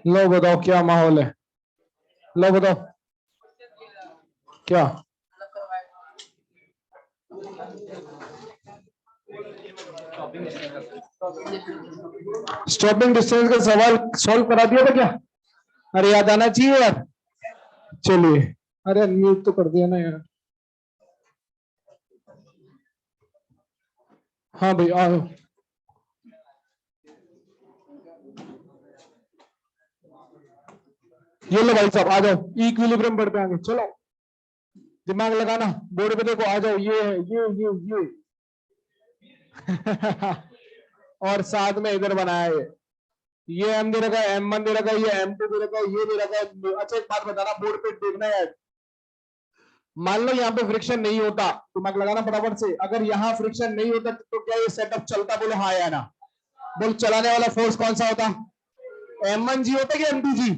लो बताओ क्या माहौल है। लो बताओ क्या। स्टॉपिंग डिस्टेंस का सवाल सॉल्व करा दिया था क्या? अरे याद आना चाहिए यार। चलिए, अरे म्यूट तो कर दिया ना यार। हाँ भाई आओ। ये लो भाई साहब, आ जाओ इक्विलिब्रियम पर पे आगे चलो। दिमाग लगाना, बोर्ड पे देखो, आ जाओ। ये है ये और साथ में इधर बनाया है ये एम दे रखा है, M1 दे रखा है, ये M2 दे रखा है, ये दे रखा है। अच्छा एक बात बताना, बोर्ड पे देखना यार। मान लो यहाँ पे फ्रिक्शन नहीं होता, दिमाग लगाना फटाफट से। अगर यहाँ फ्रिक्शन नहीं होता तो क्या ये सेटअप चलता? बोलो हाँ या ना। बोल चलाने वाला फोर्स कौन सा होता? M1G होता कि M2G?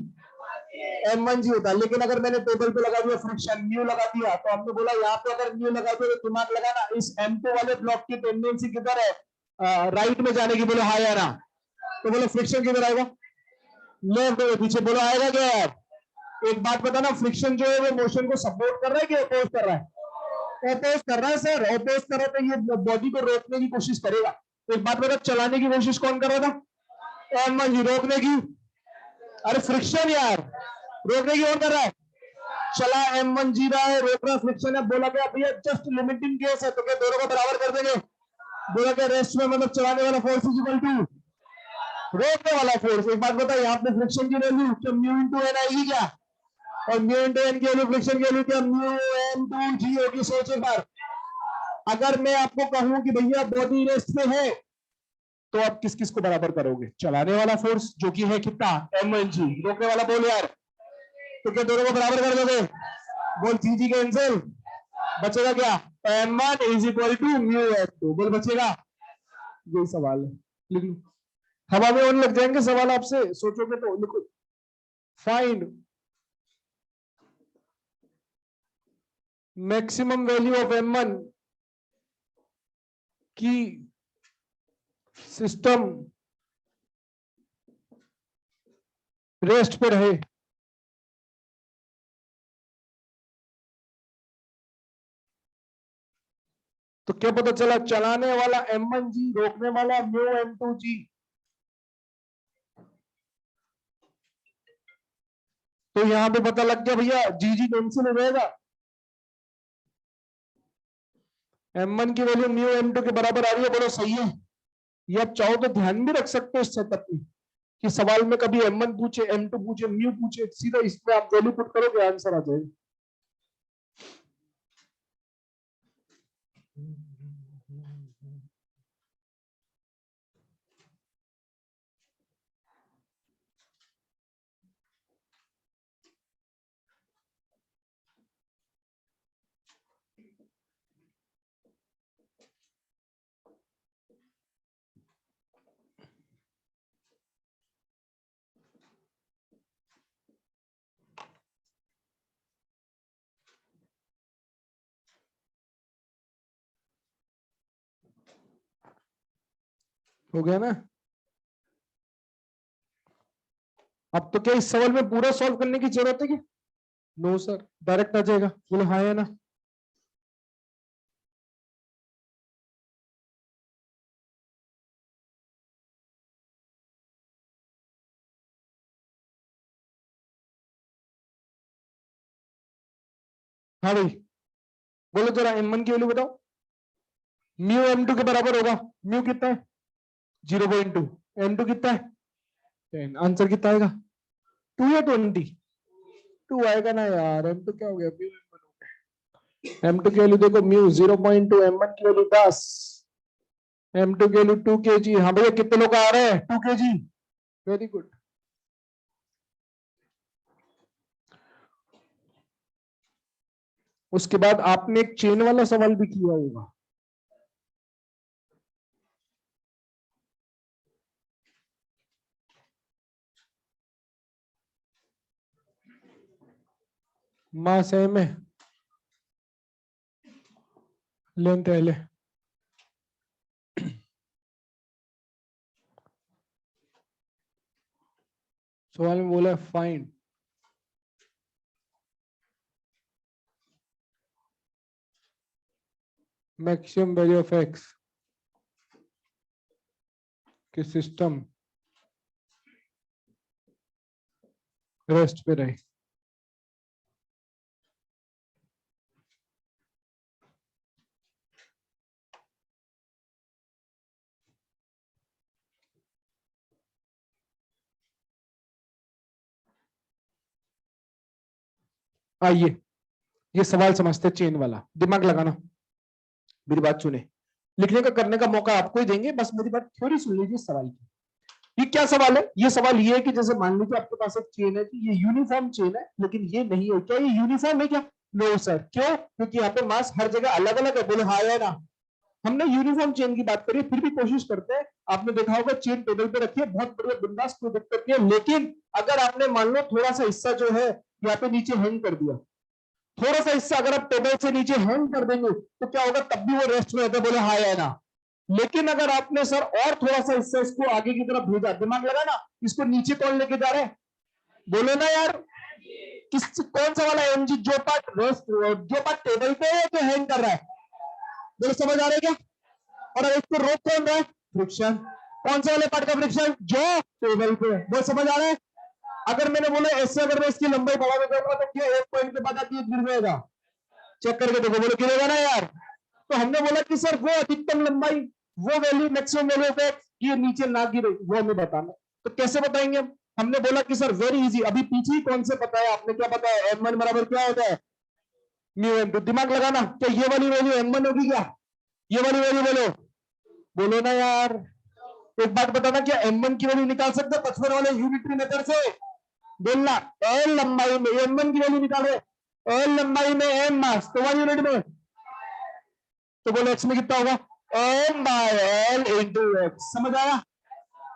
M1G होता। लेकिन अगर मैंने टेबल पे लगा दिया फ्रिक्शन, न्यू लगा दिया, तो हमने बोला यहाँ पे अगर न्यू लगा दिया तो दिमाग लगाना, इस M2 वाले ब्लॉक की टेंडेंसी किधर है? राइट में जाने की। बोलो हाँ या ना। तो बोलो फ्रिक्शन किधर आएगा? लेफ्ट में। पीछे बोलो आएगा क्या यार? एक बात बताना, फ्रिक्शन जो है वो मोशन को सपोर्ट कर रहा है कि अपोज कर रहा है? अपोज कर रहा है सर। अपोज कर रहा है तो ये बॉडी को रोकने की कोशिश करेगा। एक बात बता, चलाने की कोशिश कौन कर रहा था? M1G। रोकने की? अरे फ्रिक्शन यार, रोकने की कौन कर रहा है? चला M1G रहा है, रोक रहा फ्रिक्शन है। बोला क्या भैया जस्ट लिमिटिंग केस है, तो क्या दोनों को बराबर कर देंगे? बोला क्या रेस्ट में मतलब चलाने वाला फोर्स इज इक्वल टू रोकने वाला फोर्स। एक बात बता, यहाँ पे फ्रिक्शन की वैल्यू क्या म्यू इंटू एन आएगी क्या? और म्यू इंटू एन की वैल्यू, फ्रिक्शन की वैल्यू क्या म्यू एन टू जी होगी? सोच एक बार। अगर मैं आपको कहूं कि भैया बॉडी रेस्ट में है, तो आप किस किस को बराबर करोगे? चलाने वाला फोर्स जो कि है कितना? M1G। रोकने वाला बोल यार, तो क्या दोनों को बराबर कर दोगे? बोल जी जी कैंसिल। बचेगा क्या? M1 is equal to mu F2। बोल बचेगा। यही सवाल है, लिख लो। हवा में होने लग जाएंगे सवाल आपसे, सोचोगे तो। लिखो, find maximum value of M1 की सिस्टम रेस्ट पे रहे। तो क्या पता चला? चलाने वाला M1G, रोकने वाला म्यू M2G। तो यहां पे पता लग गया भैया, जी जी कैंसिल हो जाएगा। M1 की वैल्यू म्यू M2 के बराबर आ रही है। बोलो सही है। ये आप चाहो तो ध्यान भी रख सकते हो इस सेटअप में, कि सवाल में कभी M1 पूछे, M2 पूछे, म्यू पूछे, सीधा इसमें आप वैल्यू पुट करोगे, आंसर आ जाएगा। हो गया ना? अब तो क्या इस सवाल में पूरा सॉल्व करने की जरूरत है क्या? नो सर, डायरेक्ट आ जाएगा। बोलो हाँ या ना। हाँ भाई, बोलो जरा M1 की वैल्यू बताओ। म्यू M2 के बराबर होगा। म्यू कितना है? 0.2। M2 कितना है? 10। आंसर कितना आएगा? 2 या 20? 2 आएगा ना यार। M2 क्या हो गया? M2 की वैल्यू देखो, म्यू 0.2, M1 की वैल्यू 10, M2 की वैल्यू 2 kg। हाँ भैया, कितने लोग आ रहे हैं? 2 kg। Very good. उसके बाद आपने एक चेन वाला सवाल भी किया होगा। मास एम है, लेंथ एल है। सवाल में बोला find maximum value of x कि सिस्टम रेस्ट पे रहे। आइए ये सवाल समझते हैं, चेन वाला। दिमाग लगाना, मेरी बात सुने। लिखने का करने का मौका आपको ही देंगे, बस मेरी बात थोड़ी सुन लीजिए सवाल की। ये क्या सवाल है? ये सवाल ये है कि जैसे मान लीजिए आपके पास एक चेन है कि ये यूनिफॉर्म चेन है, लेकिन ये नहीं है। क्या ये यूनिफॉर्म है क्या? No sir. क्यों? क्योंकि यहाँ पे मास हर जगह अलग अलग है। बोले हाँ या ना। हमने यूनिफॉर्म चेन की बात करी, फिर भी कोशिश करते हैं। आपने देखा होगा चेन टेबल पे रखी है, बहुत बढ़िया बिंदास, कोई दिक्कत नहीं है। लेकिन अगर आपने मान लो थोड़ा सा हिस्सा जो है यहाँ पे नीचे हैंग कर दिया, थोड़ा सा हिस्सा अगर आप टेबल से नीचे हैंग कर देंगे तो क्या होगा? तब भी वो रेस्ट में रहता है। बोले हाँ या ना। लेकिन अगर आपने सर और थोड़ा सा हिस्सा इसको आगे की तरफ भेजा, दिमाग लगा ना, इसको नीचे कौन लेके जा रहा है? बोलो ना यार। किस कौन सा वाला एमजी? जो पार्ट रेस्ट, जो पार्ट टेबल पे है, जो हैंग कर रहा है। बोलो समझ आ रहा है क्या? और अब इसको रोक कौन रहा है? फ्रिक्शन। कौन सा वाले पार्ट का फ्रिक्शन? जो टेबल पे है। बोलो समझ आ रहा है? अगर मैंने बोला ऐसे, अगर मैं इसकी लंबाई बढ़ा दूंगा तो क्या एक पॉइंट के बाद आके ये गिर जाएगा? चेक करके देखो। बोलो गिरेगा ना यार। तो हमने बोला कि सर वो अधिकतम लंबाई, वो वैल्यू, मैक्सिमम वैल्यू पे ये नीचे ना गिरे, वो हमें बताना। तो कैसे बताएंगे हम? हमने बोला कि सर वेरी इजी, अभी पीछे ही कौन से बताया आपने? क्या बताया? M1 बराबर क्या होता है? Mu M. तो दिमाग लगाना, क्या ये वाली वैल्यू M1 होगी क्या? ये वाली वैल्यू बोलो। बोलो ना यार। एक बात बताना, क्या M1 की वैल्यू निकाल सकते हैं बचपन वाले यूनिटरी मेथड से? बोलना। एल लंबाई में M1 की वैल्यू निकाल रहे, एल लंबाई में M मास, तो 1 यूनिट में। तो बोलो एक्स में कितना होगा? M by L into X. समझ आया?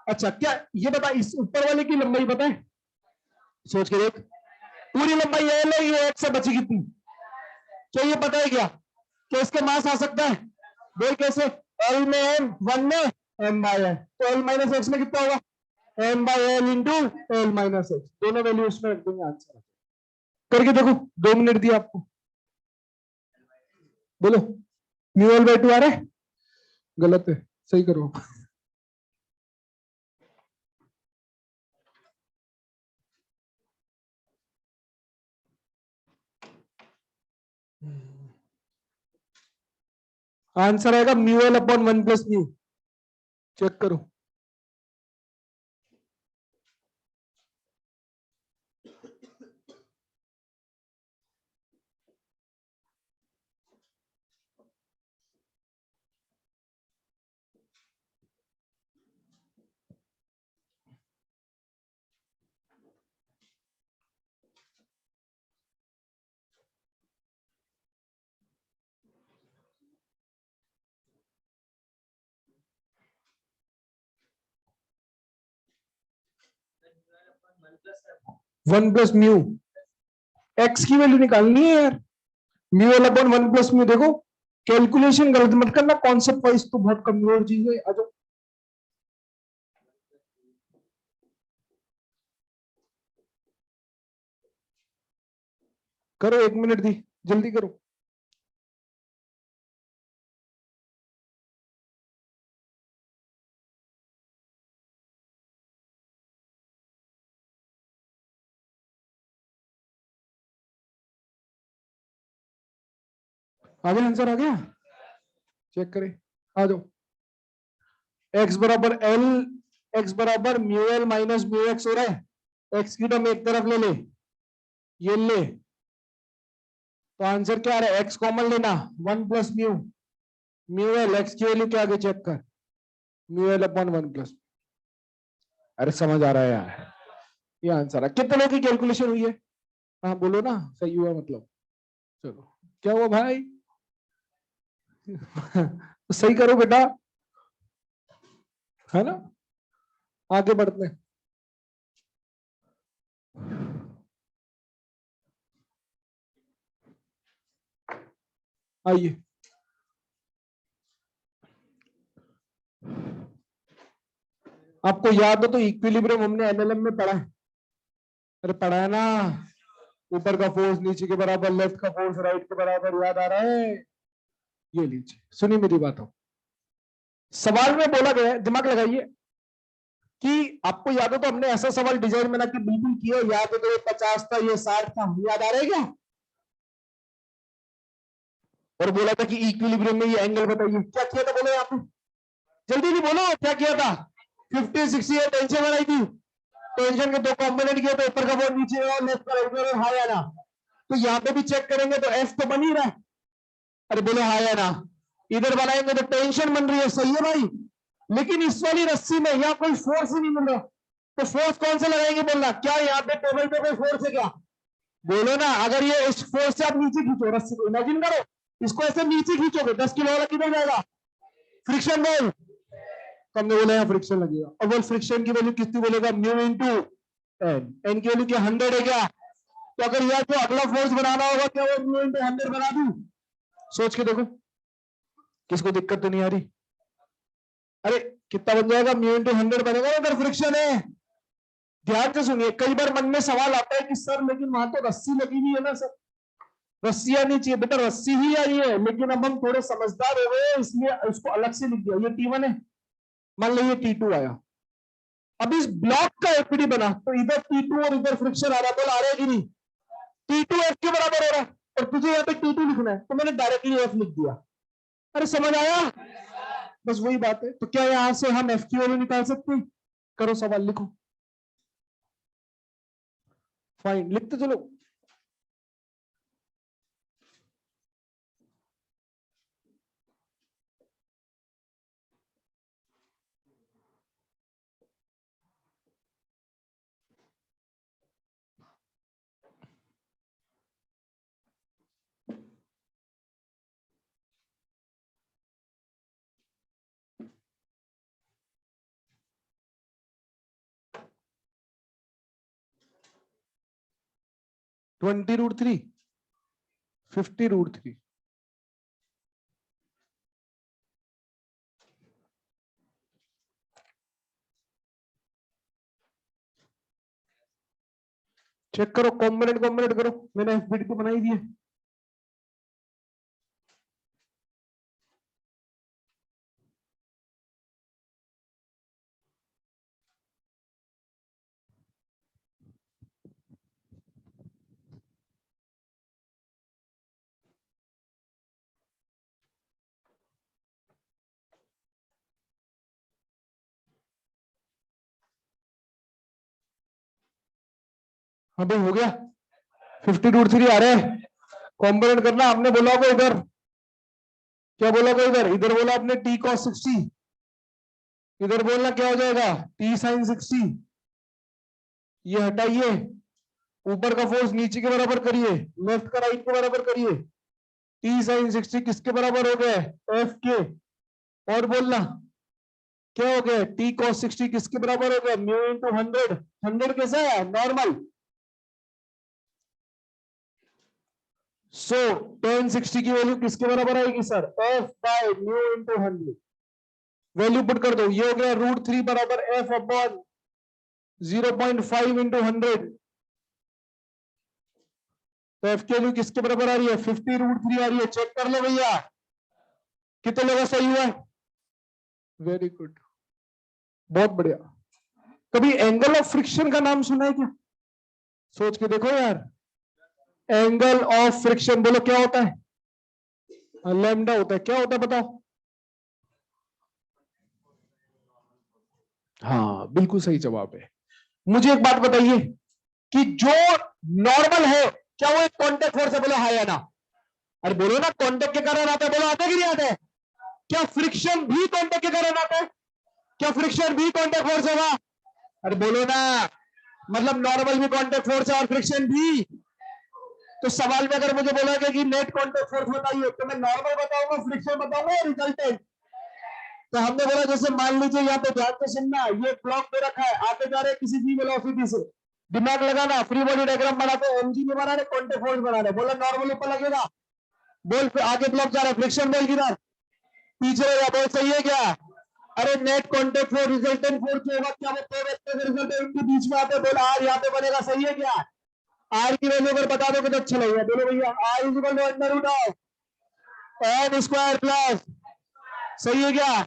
अच्छा, क्या ये बता, इस ऊपर वाले की लंबाई बताए? सोच के देख। पूरी लंबाई एल है, ये एक्स से बची कितनी? क्या ये पता है क्या? क्या इसके मास आ सकता है? बोल कैसे? एल में एम, 1 में एम बाय एल, तो एल माइनस एक्स में कितना होगा? M by L into L minus X. दोनों वैल्यू उसमें रख देंगे, आंसर करके देखो। 2 मिनट दिया आपको। बोलो। म्यू एल बाय 2 आ रहा है? गलत है, सही करो। आंसर आएगा mu L upon 1 plus mu. Check करो। वन प्लस म्यू, एक्स की वैल्यू निकालनी है यार। Mu L upon 1 plus mu. देखो कैलकुलेशन गलत मत करना, कॉन्सेप्ट वाइज तो बहुत कमजोर चीज है। आ जाओ। करो, 1 मिनट दी, जल्दी करो। आ गया आंसर? आ गया? चेक करें। आ जाओ। एक्स बराबर एल, एक्स बराबर mu L minus mu x हो रहा है। एक्स की टर्म एक तरफ ले ले, ये ले, तो आंसर क्या आ रहा है? एक्स कॉमन लेना, 1 plus mu. Mu L, x की वैल्यू क्या आगे चेक कर, म्यू एल अपॉन 1 प्लस। अरे समझ आ रहा है यार? ये आंसर है। कितने की कैलकुलेशन हुई है? हाँ बोलो ना, सही हुआ मतलब। चलो क्या हुआ भाई? तो सही करो बेटा, है ना? आगे बढ़ते हैं। आइए, आपको याद हो तो इक्विलिब्रियम हमने एनएलएम में पढ़ा है। अरे पढ़ा है ना, ऊपर का फोर्स नीचे के बराबर, लेफ्ट का फोर्स राइट के बराबर, याद आ रहा है? ये लीजिए, सुनिए मेरी बातों। सवाल में बोला गया है, दिमाग लगाइए, कि आपको याद हो तो हमने ऐसा सवाल डिजाइन बना के बिल्कुल किया, याद हो तो ये 50 था, ये 60 था, याद आ रहा है क्या? और बोला था कि इक्विलिब्रियम में ये एंगल बताइए। क्या किया था बोलो यहाँ पे, जल्दी नहीं बोलो, क्या किया था? 50 60 टेंशन बनाई थी। टेंशन के दो कॉम्पोनेंट किए थे, ऊपर का फोर्स नीचे और लेफ्ट का राइट और हाई आना। तो यहाँ पे भी चेक करेंगे तो एफ तो बन ही रहा है। अरे बोलो हाई आना। इधर बनाएंगे तो टेंशन बन रही है, सही है भाई। लेकिन इस वाली रस्सी में यहाँ कोई फोर्स ही नहीं मिल रहा, तो फोर्स कौन से लगाएंगे बोलना? क्या यहाँ पे टेबल पे कोई फोर्स है क्या? बोलो ना। अगर ये इस फोर्स से आप नीचे खींचो रस्सी को, इमेजिन करो, इसको ऐसे नीचे खींचोगे, 10 किलो वाला किधर जाएगा? फ्रिक्शन बोल। तो हमने बोला यहाँ फ्रिक्शन लगेगा, और बोल फ्रिक्शन की वैल्यू कितनी बोलेगा? Mu into N. एन की वैल्यू क्या 100 है क्या? तो अगर यार जो अगला फोर्स बनाना होगा, क्या वो म्यू इंटू 100 बना दूं? सोच के देखो, किसको दिक्कत तो नहीं आ रही? अरे कितना बन जाएगा? म्यू इंटू 100 बनेगा, अगर फ्रिक्शन है। ध्यान से सुनिए, कई बार मन में सवाल आता है कि सर लेकिन वहां तो रस्सी लगी हुई है ना सर। रस्सी आनी चाहिए बेटा, रस्सी ही आई है, लेकिन अब हम थोड़े समझदार हो गए इसलिए इसको अलग से लिख दिया। ये T1 है, मान लो ये T2 आया। अब इस ब्लॉक का एफडी बना, तो इधर T2 और इधर फ्रिक्शन आ रहा है, बोला आ रहा है कि नहीं? T2 F के बराबर हो रहा है, और तुझे यहाँ पे T2 लिखना है, तो मैंने डायरेक्टली F लिख दिया। अरे समझ आया? बस वही बात है। तो क्या यहां से हम F की वैल्यू निकाल सकते हैं? करो सवाल, लिखो। फाइन, लिखते चलो। (20√3) 50√3। चेक करो, कॉम्पोनेंट कॉम्पोनेंट करो, मैंने एफबीडी तो बनाई दी है। हाँ भाई हो गया, 50√3 आ रहे हैं। कॉम्पोनेंट करना, आपने बोला होगा इधर, क्या बोला होगा इधर? इधर बोला आपने टी कॉस 60, इधर बोलना क्या हो जाएगा? T sine 60। ये हटाइए, ऊपर का फोर्स नीचे के बराबर करिए, लेफ्ट का राइट के बराबर करिए। टी साइन 60 किसके बराबर हो गए? एफ के। और बोलना क्या हो गया? टी कॉस 60 किसके बराबर हो गया? Mu into 100। 100 कैसा है? नॉर्मल। सो tan 60 की वैल्यू किसके बराबर आएगी sir? F by mu into 100। Value put कर दो, ये हो गया √3 बराबर एफ अपॉन 0.5 इंटू 100। तो एफ की वैल्यू किसके बराबर आ रही है? 50√3 आ रही है। चेक कर लो भैया, कितने लोगों सही हुआ है? वेरी गुड, बहुत बढ़िया। कभी एंगल ऑफ फ्रिक्शन का नाम सुना है क्या? सोच के देखो यार, एंगल ऑफ फ्रिक्शन बोलो क्या होता है? लैम्डा होता है। क्या होता है बताओ? हाँ बिल्कुल सही जवाब है। मुझे एक बात बताइए कि जो नॉर्मल है, क्या वो एक कांटेक्ट फोर्स है? बोलो हाँ या ना। अरे बोलो ना, कांटेक्ट के कारण आता है, बोलो आता है कि नहीं आता है? क्या फ्रिक्शन भी कांटेक्ट के कारण आता है? क्या फ्रिक्शन भी कांटेक्ट फोर्स होगा? अरे बोलो ना, मतलब नॉर्मल भी कांटेक्ट फोर्स है और फ्रिक्शन भी। तो सवाल में अगर मुझे बोला गया कि नेट कांटेक्ट फोर्स बताइए, तो मैं नॉर्मल बताऊंगा, फ्रिक्शन बताऊंगा, रिजल्टेंट। तो हमने बोला जैसे मान लीजिए यहाँ पे ध्यान से सुनना, ये ब्लॉक दे रखा है, आगे जा रहे हैं किसी भी वेलोसिटी से, दिमाग लगाना, फ्री बॉडी डायग्राम बनाते हैं, एमजी नहीं बना रहे, कांटेक्ट फोर्स बना रहे, बोला नॉर्मल ऊपर लगेगा, बोल आगे ब्लॉक जा रहा है, फ्रिक्शन बोल किधर पीछे रहेगा, बोल सही है क्या? अरे net contact force resultant force जो होगा क्या वो दो वेक्टर के रिजल्टेंट के बीच में आते, बोला आर यहाँ पे बनेगा, सही है क्या? आर की वैल्यू अगर बता दोगे तो अच्छा लगेगा, बोलो भैया R is equal to under root of N square plus, सही है क्या?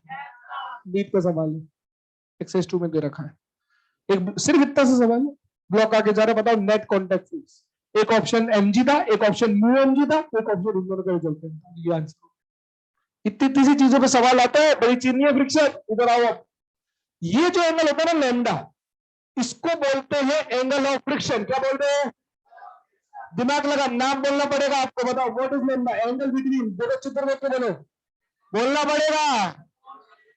नीट का सवाल है, एक्सरसाइज 2 में दे रखा है, एक सिर्फ इतना सा सवाल है, ब्लॉक आगे जा रहा है, बताओ नेट कांटेक्ट फोर्स, एक ऑप्शन एमजी था, एक ऑप्शन म्यू एमजी था, एक ऑप्शन इन दोनों का रिजल्टेंट था, ये आंसर। इतनी इतनी सी चीजों पे सवाल आता है, बड़ी चीज नहीं है फ्रिक्शन। इधर आओ, ये जो एंगल होता है ना लैम्डा, इसको बोलते हैं एंगल ऑफ फ्रिक्शन। क्या बोलते हैं? दिमाग लगा, नाम बोलना पड़ेगा आपको, बताओ what is lambda? Angle between, बोलो चित्र देख के बोलो, बोलना पड़ेगा,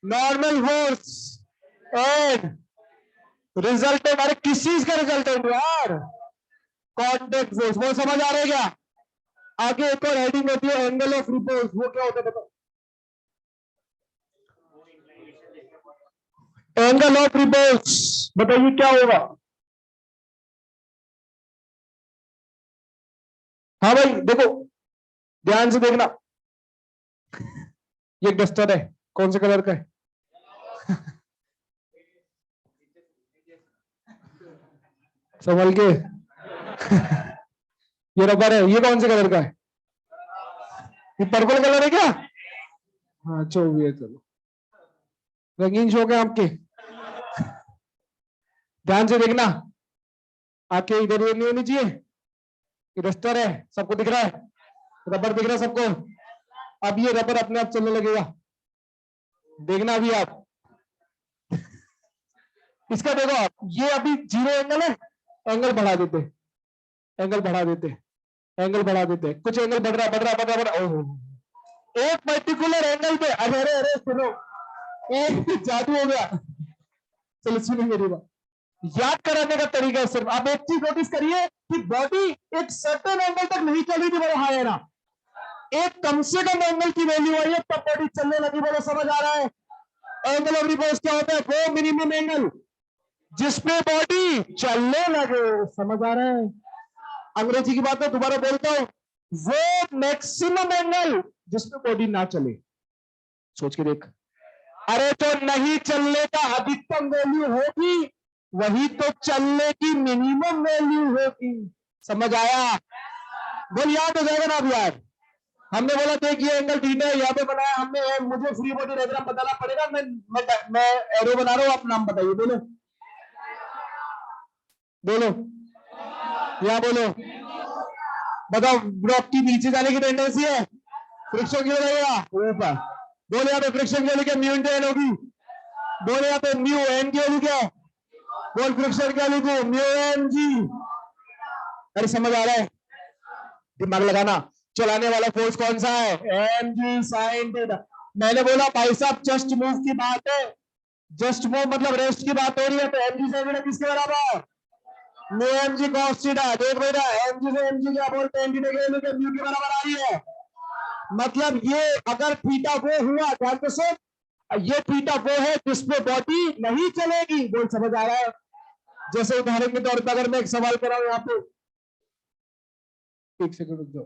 नॉर्मल फोर्स एंड रिजल्टेंट। अरे किस चीज का रिजल्टेंट यार? Contact force. वो समझ आ रहा है क्या? आगे एक और हेडिंग होती है एंगल ऑफ रिपोज, वो क्या होता है बताओ? एंगल ऑफ रिपोज बताइए क्या होगा? हाँ भाई देखो, ध्यान से देखना, ये डस्टर है, कौन से कलर का है? संभल के। ये रबर है, ये कौन से कलर का है? ये पर्पल कलर है क्या? हाँ जो भी है, चलो रंगीन शौक है आपके। ध्यान से देखना, आपके इधर ये नहीं होनी चाहिए, ये डस्टर है, सबको दिख रहा है, रबर दिख रहा है सबको। अब ये रबर अपने आप चलने लगेगा, देखना अभी आप। इसका देखो आप, ये अभी जीरो एंगल है, एंगल बढ़ा देते, एंगल बढ़ा देते, एंगल बढ़ा देते, कुछ एंगल बढ़ रहा बढ़ रहा बढ़ रहा बढ़ रहा, ओहो एक पर्टिकुलर एंगल पे, अरे अरे अरे सुनो, एक जादू हो गया। चलो सुनो मेरी बात, याद कराने का तरीका है सिर्फ। आप एक चीज नोटिस करिए कि बॉडी एक सर्टेन एंगल तक नहीं चली थी, बोलो हाँ है ना, एक कम से कम एंगल की वैल्यू आई है तब बॉडी चलने लगी, बोलो समझ आ रहा है? एंगल ऑफ रिपोज क्या होता है? वो मिनिमम एंगल जिसपे बॉडी चलने लगे, समझ आ रहा है? अंग्रेजी की बात है, दोबारा बोलता हूं, वो मैक्सिमम एंगल जिसपे बॉडी ना चले। सोच के देख, अरे तो नहीं चलने का अधिकतम वैल्यू होगी, वही तो चलने की मिनिमम वैल्यू होगी, समझ आया? बोल याद हो जाएगा ना अब यार। हमने बोला देखिए एंगल थीटा है, यहाँ पे बनाया हमने, मुझे फ्री बॉडी डायग्राम बताना पड़ेगा, मैं एरो बना रहा हूँ, आप नाम बताइए, बोलो बोलो, यहाँ बोलो, बताओ ब्लॉक की नीचे जाने की टेंडेंसी है, फ्रिक्शन क्यों रहेगा ऊपर? बोले यहाँ पे फ्रिक्शन की वैल्यू क्या? म्यू इंटू एन होगी। बोले यहाँ पे म्यू एन की वैल्यू क्या? बोल फ्रिक्शन क्या लिखू? Mu N G. अरे समझ आ रहा है? दिमाग लगाना, चलाने वाला फोर्स कौन सा है? एम जी साइन थीटा। मैंने बोला भाई साहब जस्ट मूव की बात है, जस्ट मूव मतलब रेस्ट की बात हो रही है, तो एम जी साइन थीटा किसके बराबर? Mu M G cos theta. देख बेटा, एम जी से एम जी क्या बोलते हैं? एम जी के म्यू के बराबर आ रही है, मतलब ये अगर थीटा वो हुआ, ध्यान से सुन, ये थीटा वो है जिसपे बॉडी नहीं चलेगी। बोल समझ आ रहा है? जैसे उदाहरण के तौर पर अगर मैं एक सवाल कराऊं यहाँ पे, एक सेकंड रुक जाओ,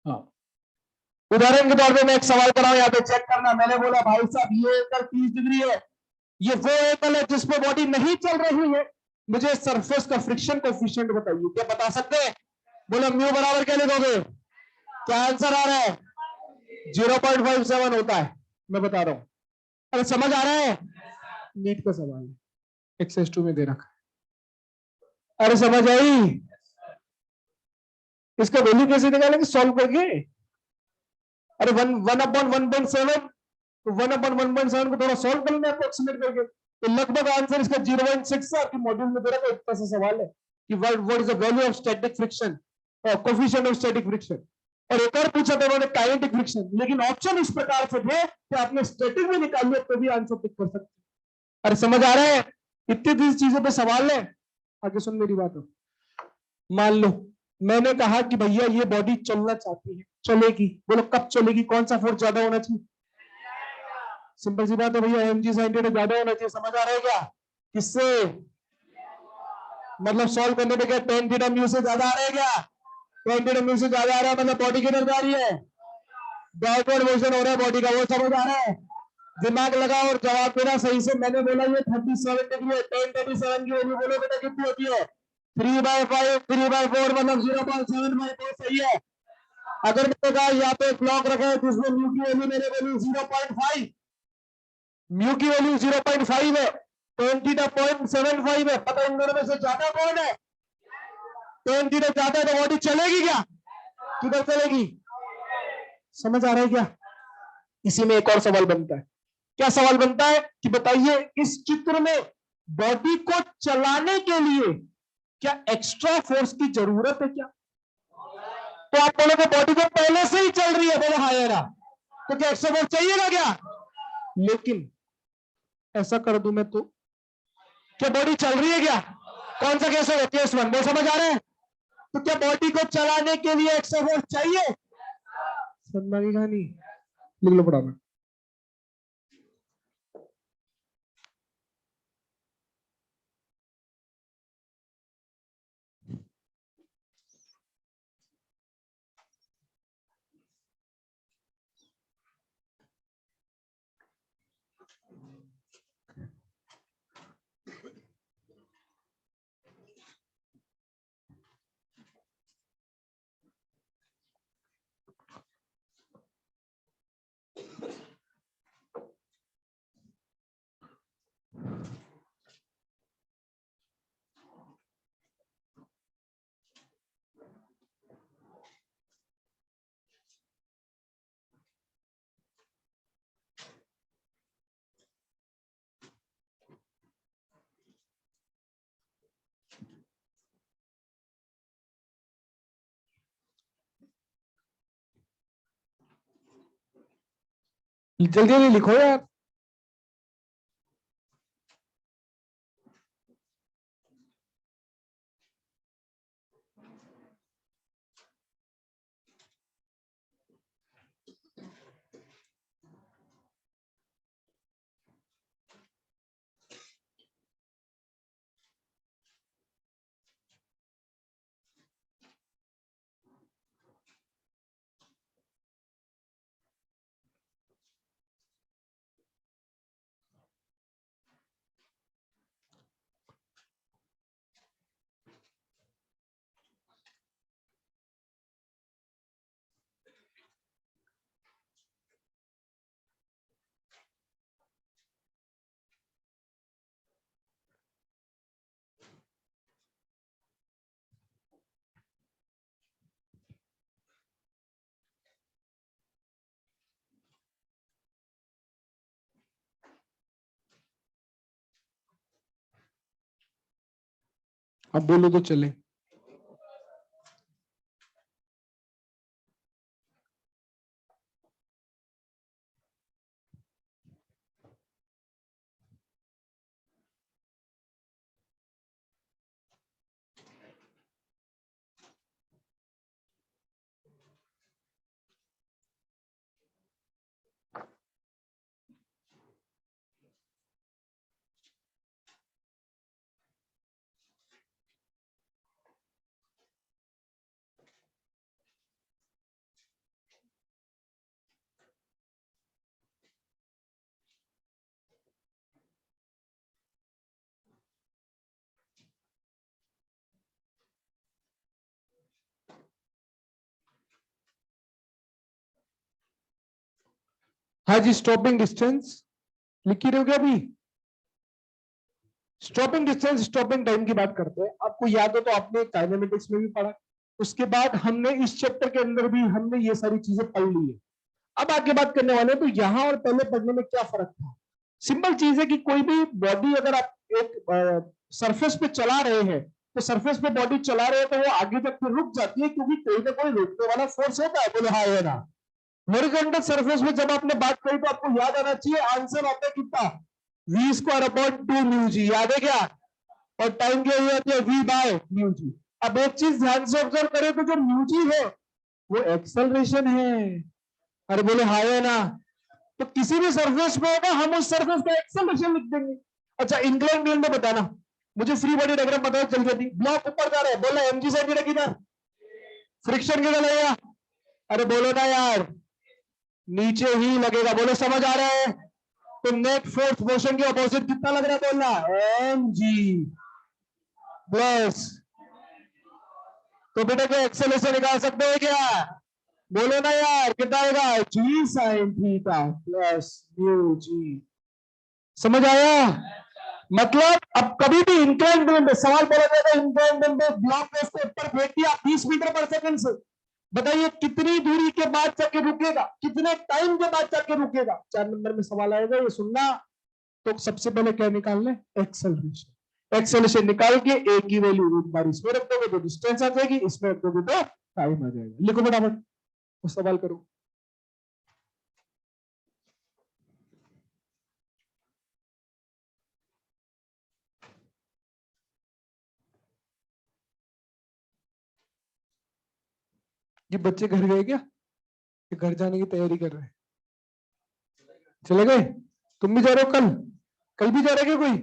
हाँ उदाहरण के तौर पे मैं एक सवाल कराऊं, यहाँ पे चेक करना। मैंने बोला भाई साहब ये एंगल 30 डिग्री है, ये वो एंगल है जिसपे बॉडी नहीं चल रही है, मुझे सरफेस का फ्रिक्शन कोएफिशिएंट बताइए। क्या बता सकते हैं? बोलो म्यू बराबर क्या लिखोगे? क्या आंसर आ रहा है? 0.57 होता है, मैं बता रहा हूं। अरे समझ आ रहा है? नीट का सवाल है, एक्सरसाइज 2 में दे रखा है। अरे समझ आई? इसका वैल्यू कैसे निकालेंगे सॉल्व करके? अरे 1/1.7, तो 1/1.7 को थोड़ा सॉल्व कर लेंगे अप्रोक्सीमेट करके, तो लगभग आंसर इसका 0.6 है। आपकी मॉड्यूल में दे रखा है, इतना सा सवाल है कि what is the value of static friction और कोएफिशिएंट ऑफ स्टैटिक फ्रिक्शन। और एक और पूछा था उन्होंने काइनेटिक फ्रिक्शन, लेकिन ऑप्शन इस प्रकार से थे कि आपने स्टैटिक में निकाल लिया तो भी आंसर टिक कर सकते। अरे समझ आ रहा है? इतनी चीजों पे सवाल है। आगे सुन मेरी बात, मान लो मैंने कहा कि भैया ये बॉडी चलना चाहती है, चलेगी। बोलो कब चलेगी, कौन सा फोर्स ज्यादा होना चाहिए? सिंपल सी बात है भैया, mg sin थीटा ज्यादा होना चाहिए। समझ आ रहा है क्या? किससे? मतलब सॉल्व करने पे क्या टेन थीटा म्यू से ज्यादा आ रहा है क्या? टेन थीटा म्यू से ज्यादा आ रहा है, मतलब बॉडी किधर जा रही है? बैकवर्ड मोशन हो रहा है बॉडी का, वो समझ आ रहा है? दिमाग लगा और जवाब देना सही से। मैंने बोला ये 37 डिग्री है, 1037 की वैल्यू बोलो बेटा कितनी होती है? 3/5, 3/4 मतलब 0.7/4 सही है। अगर मैंने कहा यहाँ पे क्लॉक रखा है जिसमें म्यू की वैल्यू मैंने बोली 0.5, म्यू की वैल्यू 0.5 है, टेन थीटा 0.75 है, पता इन दोनों में से ज्यादा कौन है? टेन थीटा ज्यादा है तो बॉडी चलेगी क्या? किधर चलेगी? समझ आ रहा है क्या? इसी में एक और सवाल बनता है। क्या सवाल बनता है कि बताइए इस चित्र में बॉडी को चलाने के लिए क्या एक्स्ट्रा फोर्स की जरूरत है क्या? तो आप बोलोगे बॉडी को पहले से ही चल रही है, बोले हाँ यार, तो क्या एक्स्ट्रा फोर्स चाहिएगा क्या? लेकिन ऐसा कर दूं मैं तो क्या बॉडी चल रही है क्या? कौन सा केस है? केस 1। वो समझ आ रहे हैं? तो क्या बॉडी को चलाने के लिए एक्स्ट्रा फोर्स चाहिए? समझ की कहानी लिख लो फटाफट। जल्दी जल्दी लिखो यार। अब बोलो तो चले। हाँ जी, स्टॉपिंग डिस्टेंस लिख ही रहोगे अभी। स्टॉपिंग डिस्टेंस स्टॉपिंग टाइम की बात करते हैं। आपको याद हो तो आपने काइनेमेटिक्स में भी पढ़ा। उसके बाद हमने इस चैप्टर के अंदर भी हमने ये सारी चीजें पढ़ ली है। अब आगे बात करने वाले हैं तो यहां और पहले पढ़ने में क्या फर्क था। सिंपल चीज है कि कोई भी बॉडी अगर आप एक सरफेस पे चला रहे हैं तो सरफेस पे बॉडी चला रहे हैं तो वो आगे तक फिर रुक जाती है क्योंकि कोई ना कोई रोकने वाला फोर्स होता है। बोले हाँ है ना? हॉरिजॉन्टल सरफेस में जब आपने बात करी तो आपको याद आना चाहिए आंसर आता है कितना? v² upon 2 mu G. याद है क्या? और टाइम की वैल्यू आती है v/μg। अब एक चीज ध्यान से ऑब्जर्व करें तो जो म्यू जी है वो एक्सेलरेशन है। अरे बोले हाँ है ना, तो किसी भी सरफेस पे होगा हम उस सरफेस का एक्सेलरेशन लिख देंगे। अच्छा इंक्लाइन प्लेन में बताना, मुझे फ्री बॉडी डायग्राम पता है चल जाती। ब्लॉक ऊपर जा रहा है, बोला एमजी साइड किधर, फ्रिक्शन किधर लगेगा, अरे बोलो ना यार, नीचे ही लगेगा। बोलो समझ आ रहा है, तो नेट फोर्स मोशन के अपोजिट कितना लग रहा है, बोलना एम जी प्लस। तो बेटा क्या एक्सेलरेशन निकाल सकते हैं क्या, बोलो ना यार, कितना आएगा, जी साइन थीटा प्लस म्यू जी। समझ आया, मतलब अब कभी भी इंक्लाइन प्लेन पे सवाल बोला जाएगा, इंक्लाइन प्लेन पे ब्लॉक को उसके ऊपर फेंक दिया 20 मीटर पर सेकंड से, बताइए कितनी दूरी के बाद जाके रुकेगा, कितने टाइम के बाद जाके रुकेगा। 4 नंबर में सवाल आएगा, ये सुनना। तो सबसे पहले क्या निकालना है, एक्सेलरेशन। एक्सेलरेशन निकाल के ए की वैल्यू रूट बार इसमें रख दोगे तो डिस्टेंस आ जाएगी, इसमें रख दोगे तो टाइम आ जाएगा। लिखो फटाफट, सवाल करो। ये बच्चे घर गए क्या, घर जाने की तैयारी कर रहे हैं, चले गए। तुम भी जा रहे हो कल, कल भी जा रहे क्या कोई,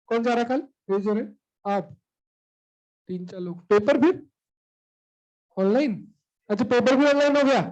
कौन जा रहा है कल, ये जा रहे आप 3-4 लोग। पेपर फिर ऑनलाइन, अच्छा पेपर भी ऑनलाइन हो गया।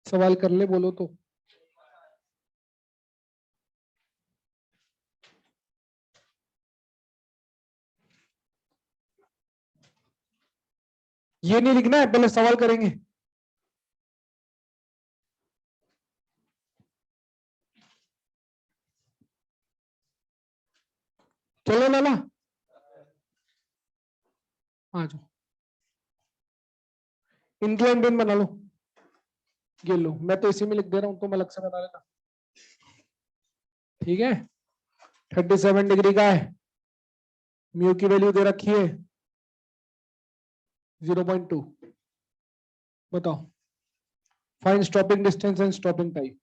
सवाल कर ले बोलो तो। ये नहीं लिखना है, पहले सवाल करेंगे। चलो लाला आ जाओ, इंक्लाइन प्लेन बना लो। ये लो, मैं तो इसी में लिख दे रहा हूं, तुम अलग से बना लेना, ठीक है। 37 डिग्री का है, म्यू की वैल्यू दे रखी है 0.2। बताओ, find stopping distance and stopping time.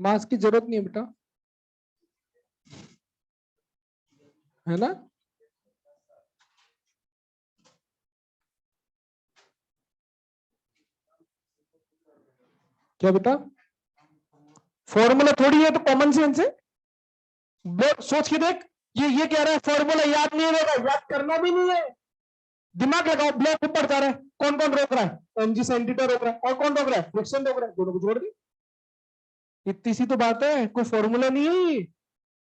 Mass की जरूरत नहीं है बेटा, है ना। क्या बेटा, फॉर्मूला थोड़ी है तो कॉमन सेंस है, सोच के देख। ये कह रहा है फॉर्मूला याद नहीं रहेगा, याद करना भी नहीं है, दिमाग लगाओ। ब्लॉक ऊपर जा रहा है, कौन कौन रोक रहा है, एमजी सेंटीमीटर रोक रहा है, और कौन रोक रहा है, फ्रिक्शन रोक रहा है, दोनों को जोड़ दी। इतनी सी तो बात है, कोई फॉर्मूला नहीं है,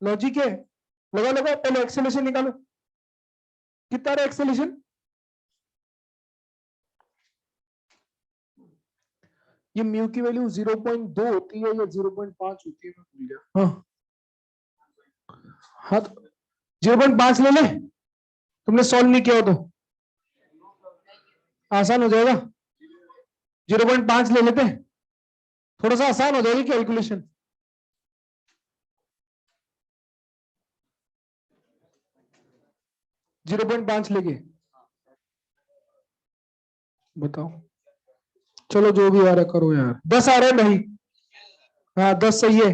लॉजिक है। लगा लगा, पहले एक्सेलरेशन निकालो, कितना रहा एक्सेलरेशन, ये म्यू की वैल्यू 0.2 होती है या 0.5 होती है, मैं भूल गया। हाँ हाँ, 0.5 ले ले, तुमने सॉल्व नहीं किया हो तो आसान हो जाएगा। 0.5 ले लेते, थोड़ा सा आसान हो जाएगी कैलकुलेशन। 0.5 लेके बताओ, चलो जो भी आ रहा है करो यार। 10 आ रहे हैं नहीं, हाँ 10 सही है।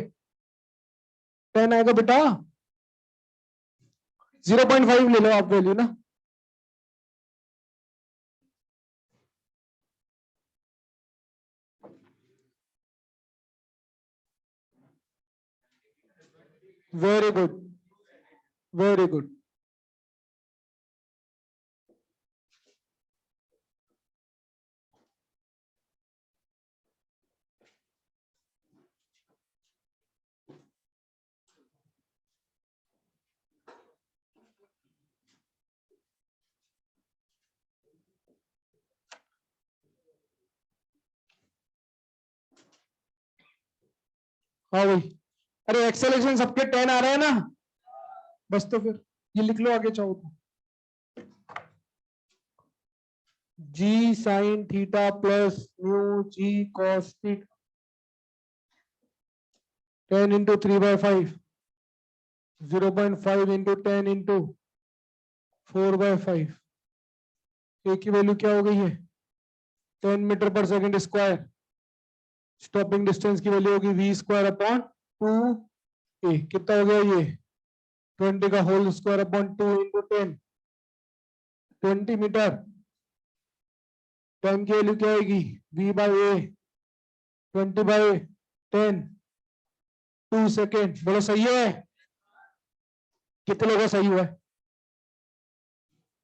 10 आएगा बेटा, 0.5 ले लो आप वैल्यू ना। Very good, very good. हाँ भाई, अरे एक्सेलरेशन सबके 10 आ रहे हैं ना, बस तो फिर ये लिख लो आगे चाहो तो, g sine theta plus mu g cos theta 10 into 3/5, 0.5 into 10 into 4/5, a की वैल्यू क्या हो गई है 10 मीटर पर सेकेंड स्क्वायर, स्टॉपिंग डिस्टेंस की वैल्यू होगी v स्क्वायर अपॉन 2a, कितना हो गया ये 20 का whole square upon 2 into 10, 20 metre, 10 की वैल्यू क्या आएगी v बाई ए, 20/10, 2 सेकेंड, बोलो सही है, कितने लोगों का सही हुआ है,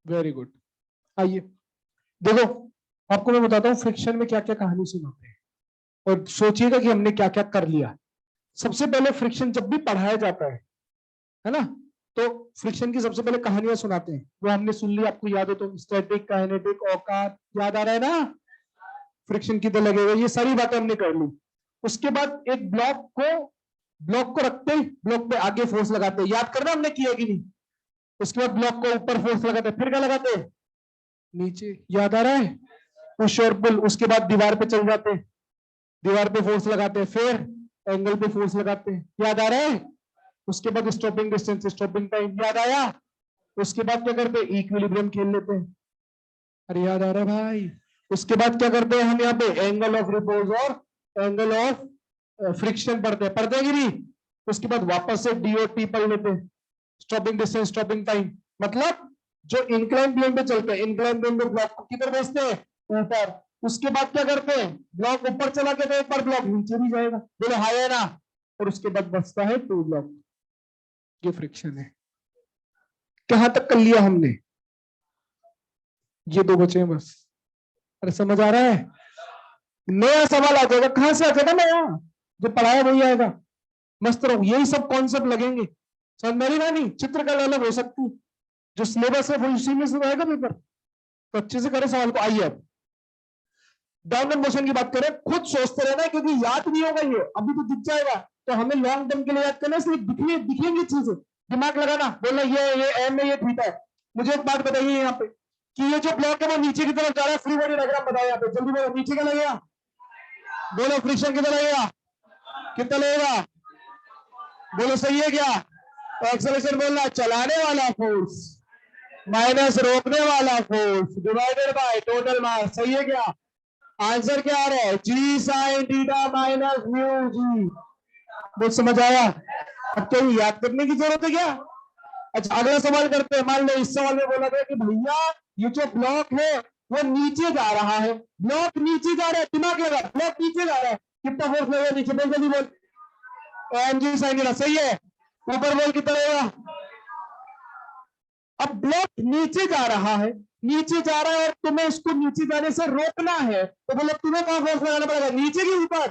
वेरी गुड। आइए देखो, आपको मैं बताता हूँ फ्रिक्शन में क्या क्या कहानी सुनाते हैं, और सोचिएगा कि हमने क्या क्या कर लिया। सबसे पहले फ्रिक्शन जब भी पढ़ाया जाता है ना, तो फ्रिक्शन की सबसे पहले कहानियां सुनाते हैं, वो हमने सुन ली, आपको याद हो तो, स्टैटिक, काइनेटिक, औकात, याद आ रहा है ना, फ्रिक्शन कितने लगेगा, ये सारी बातें हमने कर ली। उसके बाद एक ब्लॉक को रखते हैं, ब्लॉक पे आगे फोर्स लगाते हैं, याद करना हमने किया कि नहीं। उसके बाद ब्लॉक को ऊपर फोर्स लगाते हैं, फिर क्या लगाते हैं नीचे, याद आ रहा है, पुश और पुल। उसके बाद दीवार पे चल जाते हैं, दीवार पे फोर्स लगाते हैं, फिर एंगल पे फोर्स लगाते हैं, याद आ रहा है। उसके बाद स्टॉपिंग डिस्टेंस, स्टॉपिंग टाइम, याद आया। उसके बाद क्या करते हैं इक्विलिब्रियम खेल लेते हैं, अरे याद आ रहा है भाई। उसके बाद क्या करते हैं हम यहाँ पे एंगल ऑफ रिपोज और एंगल ऑफ फ्रिक्शन पढ़ते हैं कि नहीं। उसके बाद वापस से डीओटी पढ़ लेते हैं, स्टॉपिंग डिस्टेंस, स्टॉपिंग टाइम, मतलब जो इंक्लाइन प्लेन पे चलते हैं, इंक्लाइन प्लेन पे ब्लॉक को किधर भेजते हैं ऊपर। उसके बाद क्या करते हैं ब्लॉक ऊपर चला के, तो एक बार ब्लॉक नीचे भी जाएगा, बोले हाई है ना, और उसके बाद बचता है 2 ब्लॉक, ये फ्रिक्शन है। कहां तक कर लिया हमने, ये 2 बचे हैं बस, अरे समझ आ रहा है। नया सवाल आ जाएगा, कहां से आ जाएगा नया, जो पढ़ाया वही आएगा, मस्त रहो, यही सब कॉन्सेप्ट लगेंगे। समझ मेरी ना, नहीं चित्रकला अलग हो सकती है, जो सिलेबस है वो उसी में से रहेगा पेपर, तो अच्छे से करें सवाल को। आइए अब डाउनवर्ड मोशन की बात करें, खुद सोचते रहना, क्योंकि याद नहीं होगा ये, अभी तो दिख जाएगा, तो हमें लॉन्ग टर्म के लिए याद करना, इसलिए दिखेंगी चीजें, दिमाग लगाना, बोलना ये एम है, ये थीटा है। मुझे एक बात बताइए यहाँ पे, कि ये जो ब्लॉक है वो नीचे की तरफ जा रहा है, फ्री बॉडी डायग्राम बताओ यहाँ पे जल्दी, बोलो नीचे क्या लगेगा, बोलो फ्रिक्शन कितना लगेगा, कितना लगेगा, बोलो सही है क्या। एक्सेलरेशन बोलना चलाने वाला फोर्स माइनस रोकने वाला force divided by total mass, सही है क्या। आंसर क्या आ रहा है जी sine theta minus mu G, बहुत समझ आया। अब क्या याद करने की जरूरत है क्या। अच्छा अगला सवाल करते हैं, मान लो इस सवाल में बोला गया कि भैया ये जो ब्लॉक है वो नीचे जा रहा है, ब्लॉक नीचे जा रहा है, दिमाग लगा, ब्लॉक नीचे जा रहा है, कितना फोर्स लगेगा नीचे, बोल जल्दी बोल, एम जी साइन थीटा, सही है। ऊपर बोल कितना लगेगा, अब ब्लॉक नीचे जा रहा है, नीचे जा रहा है और तुम्हें इसको नीचे जाने से रोकना है, तो बोलो तुम्हें कहां फोर्स लगाना पड़ेगा, नीचे के ऊपर।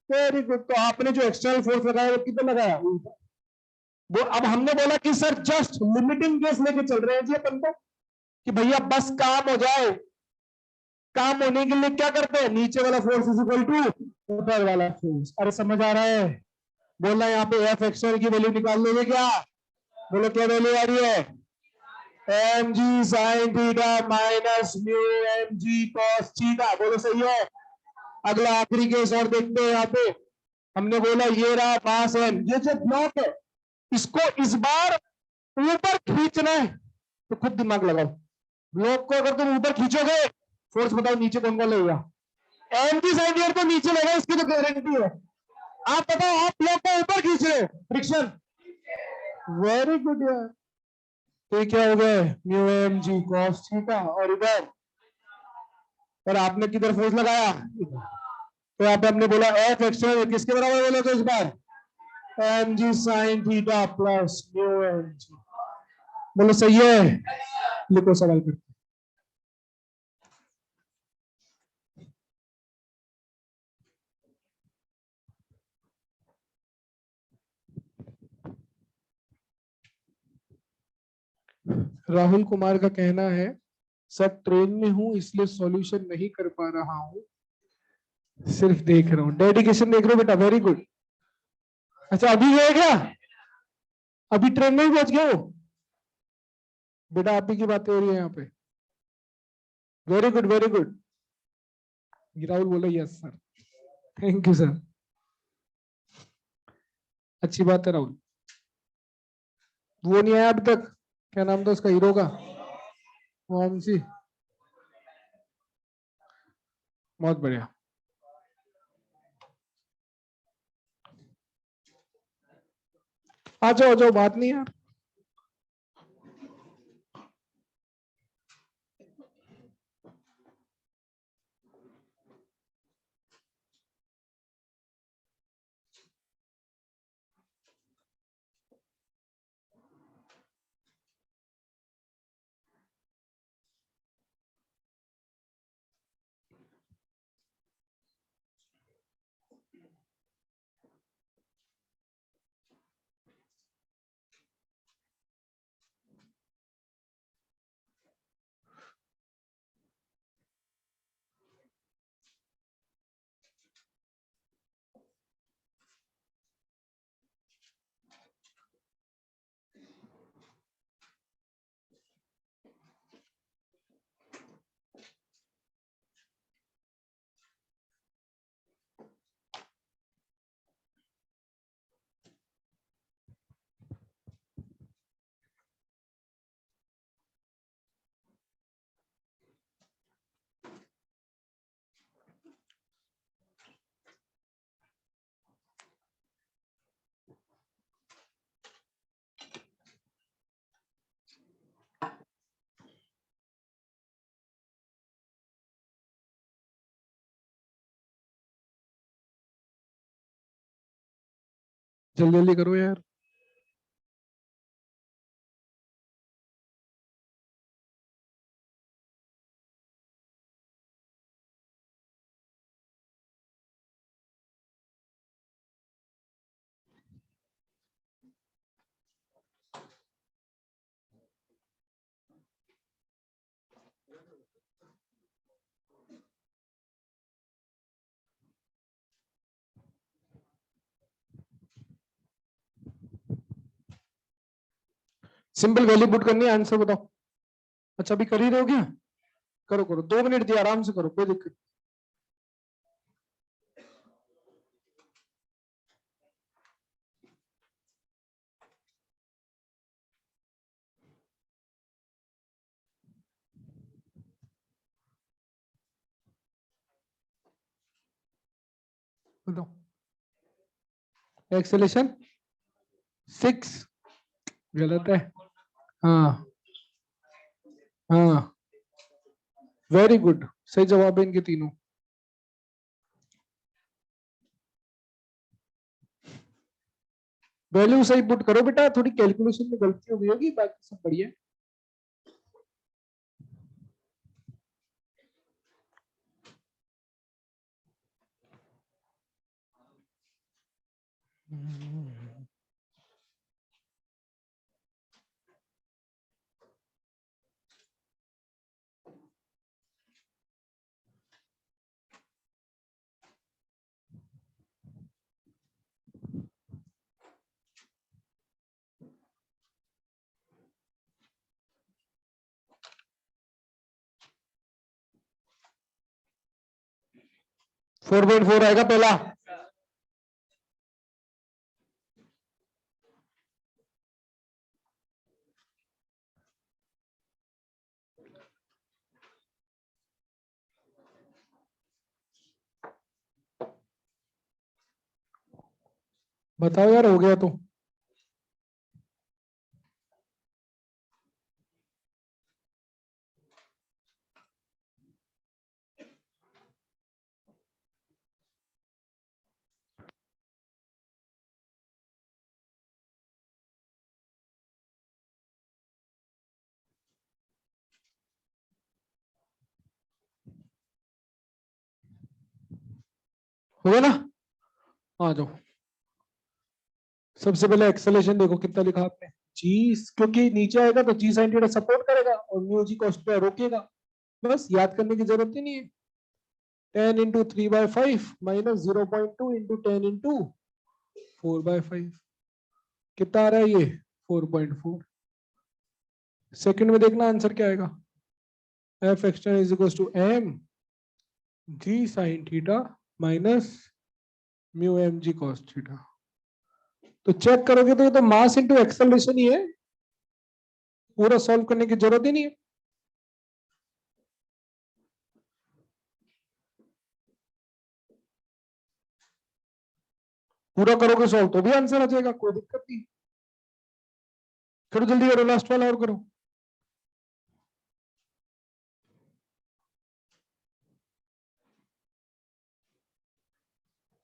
वेरी गुड, तो आपने जो एक्सटर्नल फोर्स लगाया वो कितना लगाया ऊपर। वो अब हमने बोला कि सर जस्ट लिमिटिंग केस लेके चल रहे हैं जी अपन को, कि भैया बस काम हो जाए, काम होने के लिए क्या करते हैं, नीचे वाला फोर्स इज इक्वल टू ऊपर वाला फोर्स। अरे समझ आ रहा है, बोलना यहाँ पे एफ एक्सटर्नल की वैल्यू निकाल लोगे क्या, बोलो क्या वैल्यू आ रही है, एम जी sine theta minus mu M G cos theta, बोलो सही है। अगला आखिरी केस और देखते हैं, यहाँ पे हमने बोला ये रहा मास एम, ये जो ब्लॉक है इसको इस बार ऊपर खींचना है, तो खुद दिमाग लगाओ, ब्लॉक को अगर तुम ऊपर खींचोगे फोर्स बताओ नीचे कौन कौन लगेगा, एम की साइड ईयर तो नीचे लगेगा, इसकी तो गारंटी है। आप बताओ, आप ब्लॉक को ऊपर खींच रहे हो, फ्रिक्शन, वेरी गुड यार। तो क्या हो गया mu M G cos theta, और इधर, और आपने किधर फोर्स लगाया, तो यहाँ पे हमने बोला एफ एक्सटर्नल किसके बराबर बोला, तो इस बार एम जी sine theta plus mu M g, बोलो सही है। लिखो सवाल करते, राहुल कुमार का कहना है सर ट्रेन में हूं इसलिए सॉल्यूशन नहीं कर पा रहा हूं, सिर्फ देख रहा हूं, डेडिकेशन देख रहे हो बेटा, वेरी गुड। अच्छा अभी गए क्या? अभी ट्रेन में ही पहुंच गया हो? बेटा आप ही की बातें हो रही है यहाँ पे। Very good very good. Rahul बोला yes sir. Thank you sir. अच्छी बात है राहुल। वो नहीं आया अभी तक, क्या नाम था उसका हीरो का? कौन सी? बहुत बढ़िया। आ जाओ आ जाओ, बात नहीं यार। जल्दी जल्दी करो यार। सिंपल वैल्यू पुट करनी है, आंसर बताओ। अच्छा अभी कर ही रहे हो क्या? करो करो, 2 मिनट दिए, आराम से करो, कोई दिक्कत। बताओ। एक्सेलेशन 6 गलत है। हाँ हाँ, वेरी गुड, सही जवाब है इनके तीनों। वैल्यू सही पुट करो बेटा, थोड़ी कैलकुलेशन में गलती हो गई होगी, बाकी सब बढ़िया है। 4.4 आएगा पहला। बताओ यार, हो गया तो। हो गया ना? आ जाओ। सबसे पहले एक्सेलेरेशन देखो कितना लिखा आपने। जी, क्योंकि नीचे आएगा तो जी साइन थीटा सपोर्ट करेगा और म्यू जी कॉस पे रोकेगा। बस याद करने की जरूरत ही नहीं है। 10 इंटू 3/5 माइनस 0.2 इंटू 10 इंटू 4/5 कितना आ रहा है ये 4.4। सेकंड में देखना आंसर क्या आएगा, F external is equal to M ji sine theta minus mu M G cos theta. तो चेक करोगे तो ये तो मास इंटू एक्सेलरेशन ही है, पूरा सॉल्व करने की जरूरत ही नहीं है। पूरा करोगे सॉल्व तो भी आंसर आ जाएगा, कोई दिक्कत नहीं। करो जल्दी करो, लास्ट वाला और करो।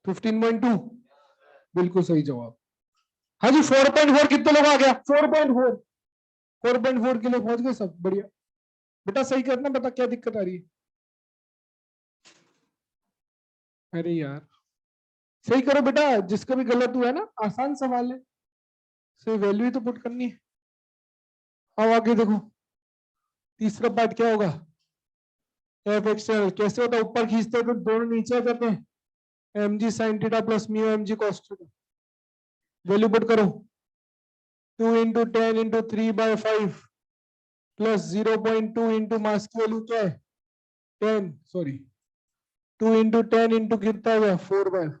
15.2 बिल्कुल सही जवाब। हाँ जी 4.4 कितने लोग आ गया 4.4 4.4 के लिए पहुंच गए सब, बढ़िया। बेटा सही करना, बता क्या दिक्कत आ रही है। अरे यार सही करो बेटा, जिसका भी गलत हुआ है ना, आसान सवाल है, सही वैल्यू ही तो पुट करनी है। अब आगे देखो तीसरा पार्ट क्या होगा, एफ एक्सएल कैसे होता है, ऊपर खींचते हैं तो दोनों नीचे आ जाते हैं, एम जी sine theta plus mu M G cos theta. Value put करो, 2 into 10 into 3/5 plus 0.2 into mass की वैल्यू क्या है 10, सॉरी 2 इंटू 10 इंटू कितना हो गया 4/4।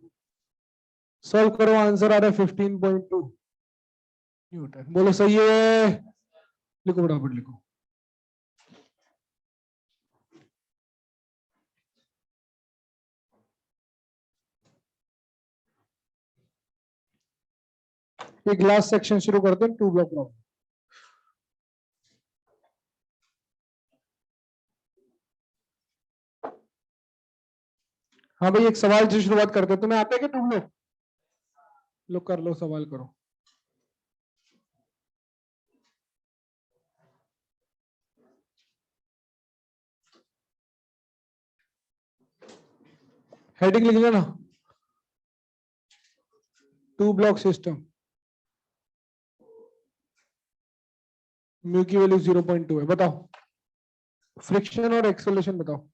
सॉल्व करो, आंसर आ रहा है 15.2 न्यूटन। बोलो सही है, लिखो फटाफट लिखो। एक लास्ट सेक्शन शुरू करते हैं, 2 ब्लॉक प्रॉब्लम। हाँ भाई एक सवाल से शुरुआत करते हैं, तुम्हें आता है क्या 2 ब्लॉक, लो कर लो सवाल करो। हेडिंग लिख लेना, 2 ब्लॉक सिस्टम, म्यू की वैल्यू 0.2 है। बताओ फ्रिक्शन और एक्सेलरेशन बताओ।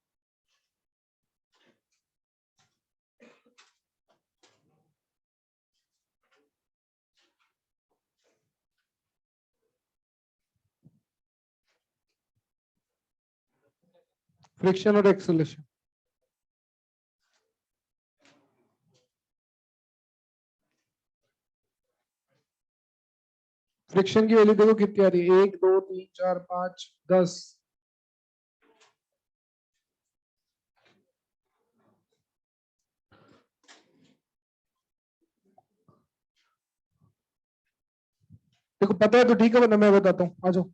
फ्रिक्शन और एक्सेलरेशन, फ्रिक्शन की वैल्यू देखो कितनी आ रही है, 1 2 3 4 5 10। देखो पता है तो ठीक है, वरना मैं बताता हूँ, आ जाओ।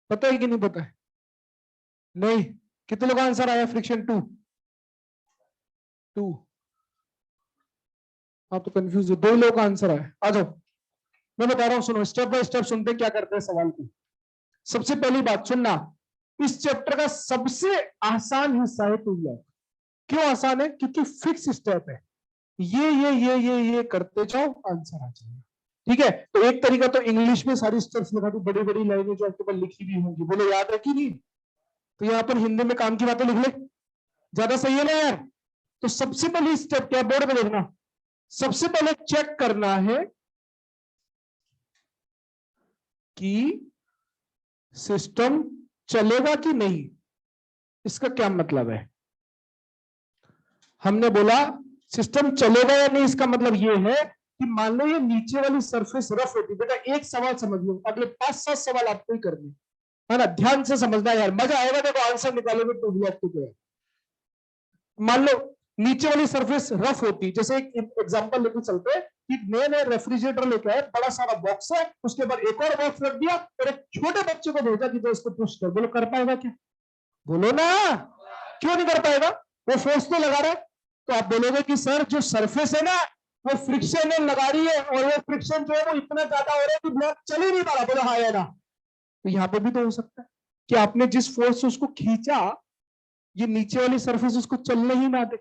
पता है कि नहीं पता है, नहीं। कितने लोग आंसर आया फ्रिक्शन 2 2। आप तो कंफ्यूज हो, 2 लोग का आंसर आया, आ जाओ। मैं बता रहा हूँ सुनो, स्टेप बाय स्टेप सुनते क्या करते हैं सवाल को। सबसे पहली बात सुनना, इस चैप्टर का सबसे आसान हिस्सा है 2 ब्लॉक। क्यों आसान है, क्योंकि फिक्स स्टेप है, ये करते जाओ आंसर आ जाएगा। ठीक है, तो एक तरीका तो इंग्लिश में सारी स्टेप्स लिखा दो, बड़ी बड़ी लाइनें जो आपके पास लिखी हुई होंगी, बोलो याद है कि नहीं। तो यहाँ पर हिंदी में काम की बातें लिख ले, ज्यादा सही है ना यार। तो सबसे पहली स्टेप क्या, बोर्ड में देखना, सबसे पहले चेक करना है कि सिस्टम चलेगा कि नहीं। इसका क्या मतलब है, हमने बोला सिस्टम चलेगा या नहीं, इसका मतलब यह है कि मान लो ये नीचे वाली सरफेस रफ होती, बेटा एक सवाल समझ लो, अगले 5-7 सवाल आपको ही करने है ना, ध्यान से समझना यार, मजा आएगा देखो आंसर निकालोगे 2 ब्लॉक के। मान लो नीचे वाली सरफेस रफ होती, जैसे एक एग्जांपल लेके चलते हैं कि नए रेफ्रिजरेटर लेके आए, बड़ा सारा बॉक्स है, उसके बाद एक और बॉक्स रख दिया और एक छोटे बच्चे को भेजा कि तो इसको पुश कर, बोलो कर पाएगा क्या, बोलो ना, क्यों नहीं कर पाएगा, वो फोर्स तो लगा रहा है। तो आप बोलोगे कि सर जो सरफेस है ना वो फ्रिक्शन लगा रही है, और वो फ्रिक्शन जो है वो इतना ज्यादा हो रहा है कि ब्लॉक चल ही नहीं पा रहा, बोलो हाँ या ना। तो यहाँ पे भी तो हो सकता है कि आपने जिस फोर्स से उसको खींचा, ये नीचे वाली सरफेस उसको चलने ही ना दे।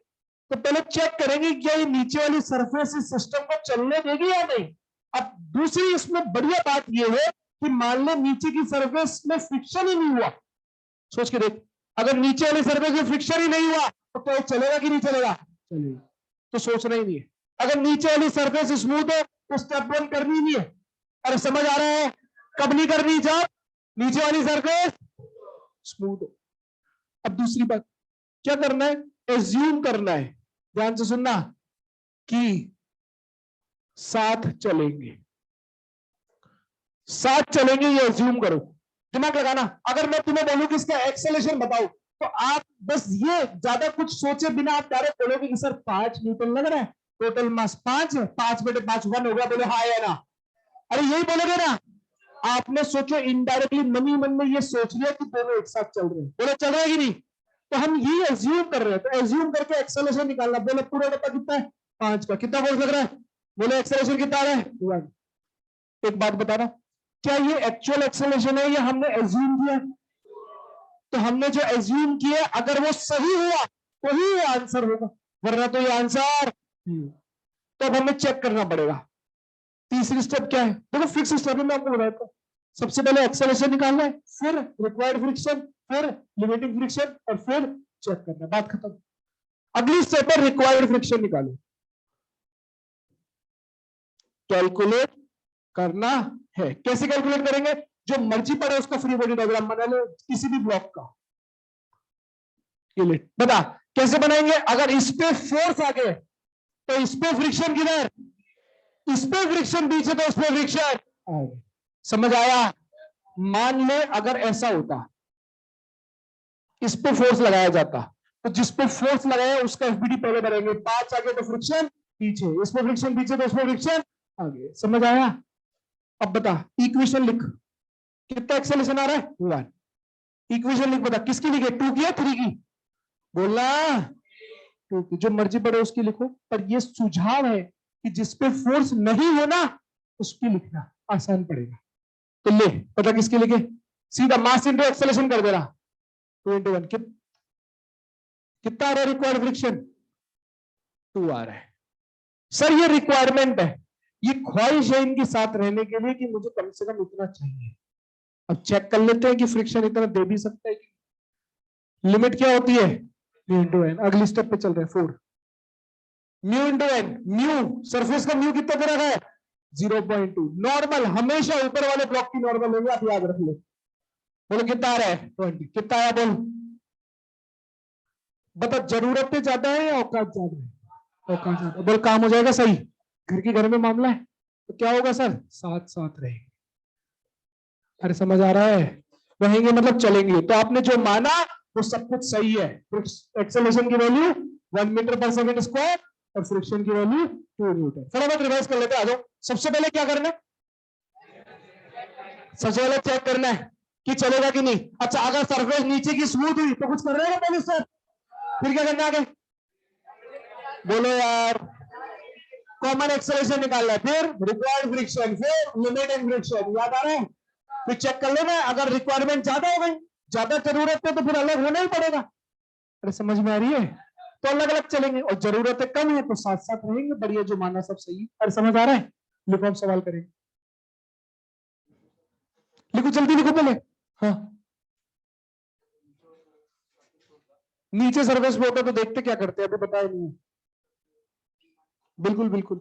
तो पहले चेक करेंगे क्या ये नीचे वाली सरफेस इस सिस्टम को चलने देगी या नहीं। अब दूसरी इसमें बढ़िया बात यह है कि मान ले नीचे की सरफेस में फ्रिक्शन ही नहीं हुआ, सोच के देख, अगर नीचे वाली सरफेस में फ्रिक्शन ही नहीं हुआ तो क्या चलेगा कि नहीं चलेगा, चलेगा। तो सोचना ही नहीं है, अगर नीचे वाली सरफेस स्मूथ है तो स्टेप 1 करनी नहीं है। अरे समझ आ रहा है? कब नहीं करनी? जब नीचे वाली सरफेस स्मूथ हो। अब दूसरी बात क्या करना है? एज्यूम करना है, ध्यान से सुनना, कि साथ चलेंगे, साथ चलेंगे, ये एज्यूम करो, दिमाग लगाना। अगर मैं तुम्हें बोलूं कि इसका एक्सेलेरेशन बताओ, तो आप बस ये ज्यादा कुछ सोचे बिना आप डायरेक्ट बोलोगे कि सर 5 न्यूटन लग रहा है, टोटल मास 5 है, 5/5 1 हो गया, बोले हाँ या ना? अरे यही बोलोगे ना? आपने सोचो इनडायरेक्टली मन ही मन में ये सोच लिया कि दोनों एक साथ चल रहे हैं, बोले चल रहे हैं कि नहीं? तो हम ये एज्यूम कर रहे हैं, तो एज्यूम करके एक्सेलेरेशन निकालना। बोले पूरा डब्बा कितना है? 5 का। कितना फोर्स लग रहा है? बोले एक्सेलेरेशन कितना आ रहा है? 1। एक बात बताना, क्या ये एक्चुअल एक्सेलेरेशन है या हमने एज्यूम किया? तो हमने जो एज्यूम किया, अगर वो सही हुआ तो ही ये आंसर होगा, वरना तो ये आंसर। तो अब हमें चेक करना पड़ेगा। तीसरी स्टेप क्या है? देखो फिक्स स्टेप में आपको बताया था, सबसे पहले एक्सेलेरेशन निकालना है, फिर रिक्वायर्ड फ्रिक्शन, फिर लिमिटिंग फ्रिक्शन, और फिर चेक करना, बात खत्म। अगली स्टेप है रिक्वायर्ड फ्रिक्शन निकालो, कैलकुलेट करना है। कैसे कैलकुलेट करेंगे? जो मर्जी पड़े उसका फ्री बॉडी डायग्राम बना लो, किसी भी ब्लॉक का। बता कैसे बनाएंगे? अगर इस पे फोर्स आ गए तो इस पे फ्रिक्शन किधर? इस पे फ्रिक्शन पीछे, तो उस पे फ्रिक्शन आगे। समझ आया? मान ले अगर ऐसा होता, इस पे फोर्स लगाया जाता, तो जिस पे फोर्स लगाया उसका एफबीडी पहले बढ़ेंगे, 5 आगे तो फ्रिक्शन पीछे, इस पे फ्रिक्शन पीछे तो उस पे फ्रिक्शन आगे। समझ आया? अब बता, इक्वेशन लिख, कितना एक्सेलेरेशन आ रहा है? 1। इक्वेशन लिख, बता किसकी लिखे, 2 की या 3 की? बोला 2 की। जो मर्जी पड़े उसकी लिखो, पर ये सुझाव है कि जिसपे फोर्स नहीं होना उसकी लिखना आसान पड़ेगा। तो ले, पता किसके लिखे? सीधा मास इंटू एक्सेलेरेशन कर दे रहा, 2 × 1। कितना आ रहा है रिक्वायर्ड फ्रिक्शन? 2 आ रहा है। सर ये रिक्वायरमेंट है, ये ख्वाहिश है इनके साथ रहने के लिए कि मुझे कम से कम इतना चाहिए। अब चेक कर लेते हैं कि फ्रिक्शन इतना दे भी सकता है कि। लिमिट क्या होती है? Mu into N. अगली स्टेप पे चल रहे हैं, 4। Mu into N. Mu surface का म्यू कितना दे रखा है? 0.2। नॉर्मल हमेशा ऊपर वाले ब्लॉक की नॉर्मल होगी, आप याद रख लो। बोलो कितना आ रहा है? 20। कितना आया बोल? बता, जरूरतें ज्यादा है या औकात ज्यादा है? औकात ज्यादा। बोल काम हो जाएगा सही? घर की घर में मामला है तो क्या होगा सर? साथ साथ रहेंगे। अरे समझ आ रहा है? रहेंगे मतलब चलेंगे। तो आपने जो माना वो सब कुछ सही है। एक्सेलरेशन की वैल्यू 1 मीटर पर सेकंड स्क्वायर और फ्रिक्शन की वैल्यू 2 न्यूटन। फटाफट रिवाइज कर लेते हैं, आ जाओ। सबसे पहले क्या करना है? सबसे पहले चेक करना है कि चलेगा कि नहीं। अच्छा, अगर सरफेस नीचे की स्मूथ हुई तो कुछ कर रहे हैं पहले सर, फिर क्या करना आगे? बोलो यार। कॉमन एक्सेलरेशन निकालना है, फिर रिक्वायर्ड फ्रिक्शन, फिर लिमिटिंग फ्रिक्शन। याद आ रहा है? फिर चेक कर लेना, अगर रिक्वायरमेंट ज्यादा हो गई, ज्यादा जरूरत है, तो फिर अलग होना ही पड़ेगा। अरे समझ में आ रही है? तो अलग अलग चलेंगे, और जरूरतें कम है तो साथ साथ रहेंगे। बढ़िया, जो माना सब सही है। अरे समझ आ रहा है? लिखो, हम सवाल करेंगे। लिखो जल्दी, लिखो पहले। हाँ, नीचे सर्विस में होता तो देखते क्या करते हैं, अभी बताया नहीं। बिल्कुल बिल्कुल।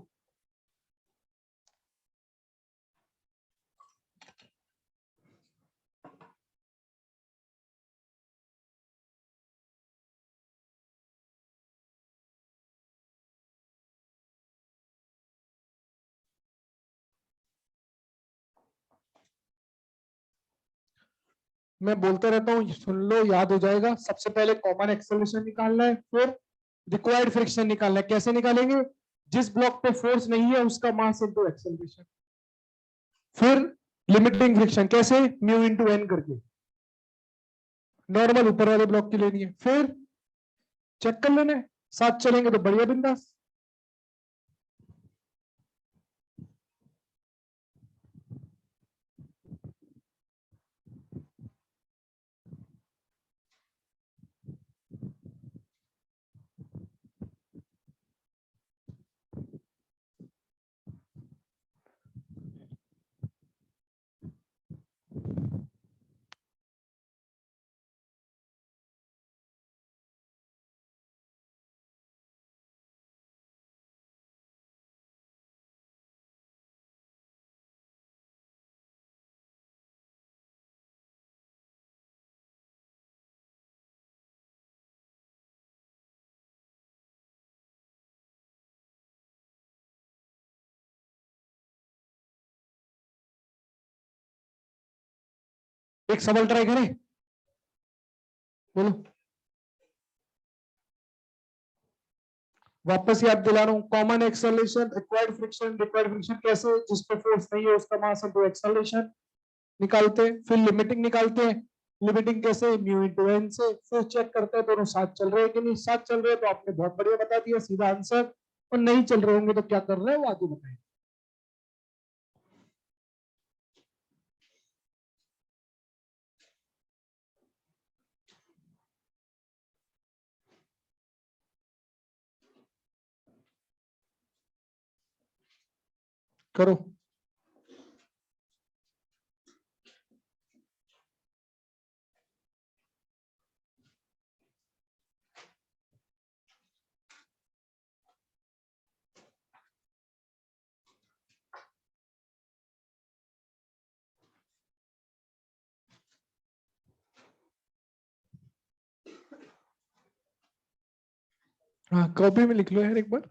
मैं बोलते रहता हूँ, सुन लो, याद हो जाएगा। सबसे पहले कॉमन एक्सेलरेशन निकालना है, फिर रिक्वायर्ड फ्रिक्शन निकालना है। कैसे निकालेंगे? जिस ब्लॉक पे फोर्स नहीं है उसका मास इंटू एक्सेलरेशन, फिर लिमिटिंग फ्रिक्शन कैसे? म्यू इंटू एन करके, नॉर्मल ऊपर वाले ब्लॉक की लेनी है, फिर चेक कर लेना है। साथ चलेंगे तो बढ़िया, बिंदास। एक सवाल ट्राई करें, बोलो। वापस याद दिला रहा हूं, कॉमन एक्सेलरेशन, रिक्वायर्ड फ्रिक्शन कैसे, जिस पे फोर्स नहीं है उसका मास इंटू एक्सेलरेशन निकालते हैं, फिर लिमिटिंग निकालते हैं। लिमिटिंग कैसे, म्यू इंटू एन से, फिर चेक करते हैं दोनों साथ चल रहे हैं कि नहीं। साथ चल रहे हैं तो आपने बहुत बढ़िया बता दिया, सीधा आंसर। और नहीं चल रहे होंगे तो क्या कर रहे हैं वो आगे बताएं। करो। हाँ, कॉपी में लिख लो यार एक बार,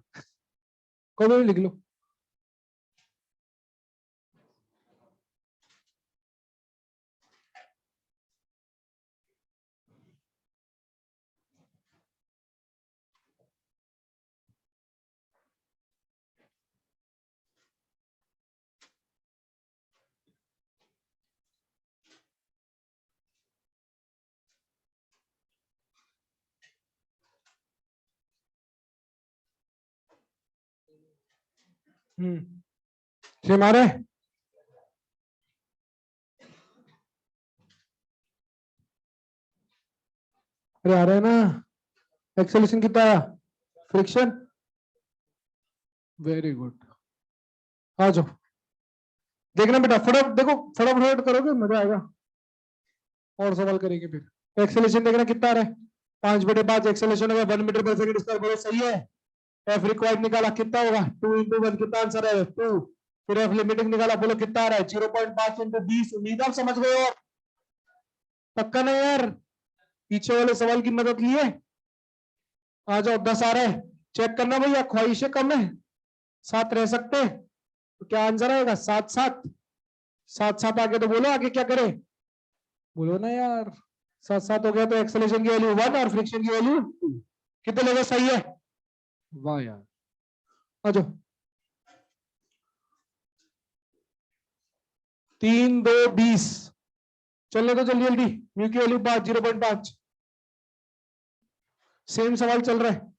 कॉपी में लिख लो। सेम आ रहा है। अरे आ रहा है ना। एक्सेलेरेशन कितना आया, फ्रिक्शन, वेरी गुड। आ जाओ, देखना बेटा, फटाफट देखो, फटाफट करोगे मजा आएगा। और सवाल करेंगे फिर। एक्सेलेरेशन देखना कितना आ रहा है, 5/5 एक्सेलेरेशन होगा 1 मीटर पर सेकंड स्क्वायर, बोलो सही है। एफ रिक्वायर्ड निकाला कितना होगा, 2 into 1, कितना आंसर है 2। फिर एफ लिमिटिंग निकाला, बोलो कितना आ रहा है 0.5 into 20। उम्मीद आप समझ गए हो, पक्का ना यार, पीछे वाले सवाल की मदद लिए। आ जाओ, 10 आ रहा है, चेक करना भैया, ख्वाहिशें कम है, साथ रह सकते हैं। तो क्या आंसर आएगा, 7 7। 7 7 आगे तो बोलो, आगे क्या करें, बोलो ना यार। 7 7 हो गया तो एक्सेलेरेशन की वैल्यू 1 और फ्रिक्शन की वैल्यू 2। कितने लोगों सही है, वाह यार। आ जाओ, 3 2 20, चलने तो जल्दी जल्दी। म्यू की वैल्यू 5, 0.5। सेम सवाल चल रहा है।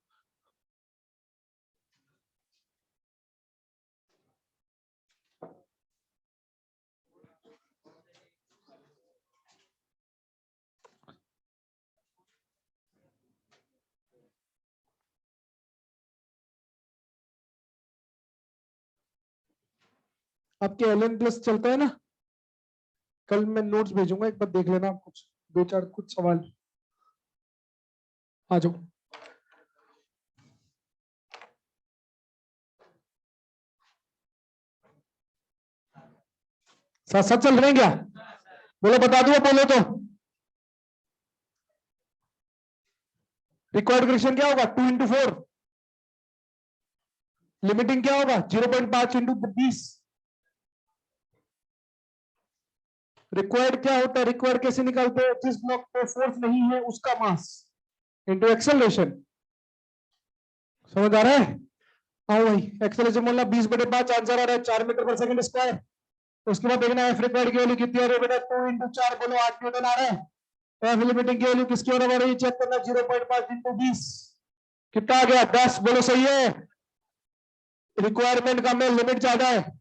आपके एल प्लस चलता है ना, कल मैं नोट्स भेजूंगा, एक बार देख लेना आप, कुछ 2 4 कुछ सवाल। आ जाओ, साथ साथ चल रहे हैं क्या, बोलो, बता दो बोलो तो। रिक्वायर्ड फ्रिक्शन क्या होगा, 2 into 4। लिमिटिंग क्या होगा, 0.5 into 20। रिक्वायर्ड क्या होता है, रिक्वायर्ड कैसे निकालते हैं, जिस ब्लॉक पे फोर्स नहीं है उसका मास इंटू एक्सेलरेशन। समझ आ रहा है। आओ भाई, एक्सेलरेशन बोलना 20/5, आंसर आ रहा है 4 मीटर पर सेकंड स्क्वायर। उसके बाद देखना है फ्रिक्वायर्ड की वैल्यू कितनी आ रही है बेटा, 2 into 4, बोलो 8 न्यूटन आ रहा है। एफ लिमिटिंग की वैल्यू किसकी होने वाली है, चेक करना, 0.5 into 20, कितना आ गया 10, बोलो सही है। रिक्वायरमेंट का में लिमिट ज्यादा है,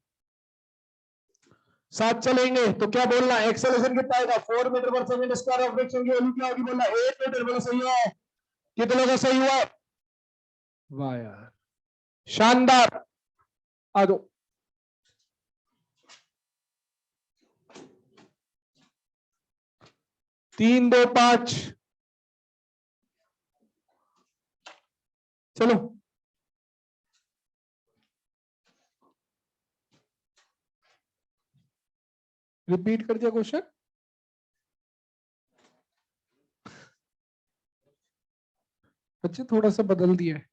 साथ चलेंगे तो क्या बोलना, एक्सेलरेशन कितना आएगा, 4 मीटर पर सेकंड स्क्वायर ऑफ फ्रिक्शन की वैल्यू क्या होगी, बोलना 8 मीटर, बोलो सही है। कितने का सही हुआ, वाह यार, शानदार। आ जाओ, 3 2 5, चलो। रिपीट कर दिया क्वेश्चन, बच्चे थोड़ा सा बदल दिया है।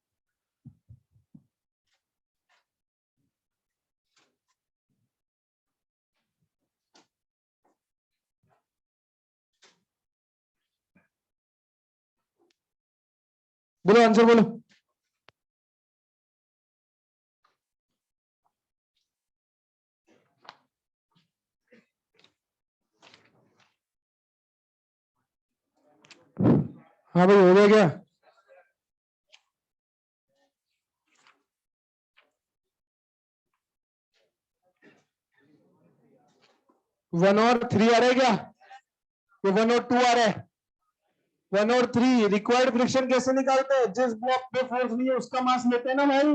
बोलो आंसर बोलो। हाँ भाई हो गया क्या? वन और थ्री आ रहा है क्या? ये वन और टू आ रहा है। वन और थ्री रिक्वायर्ड फ्रिक्शन कैसे निकालते हैं? जिस ब्लॉक पे फोर्स नहीं है उसका मास लेते हैं ना भाई,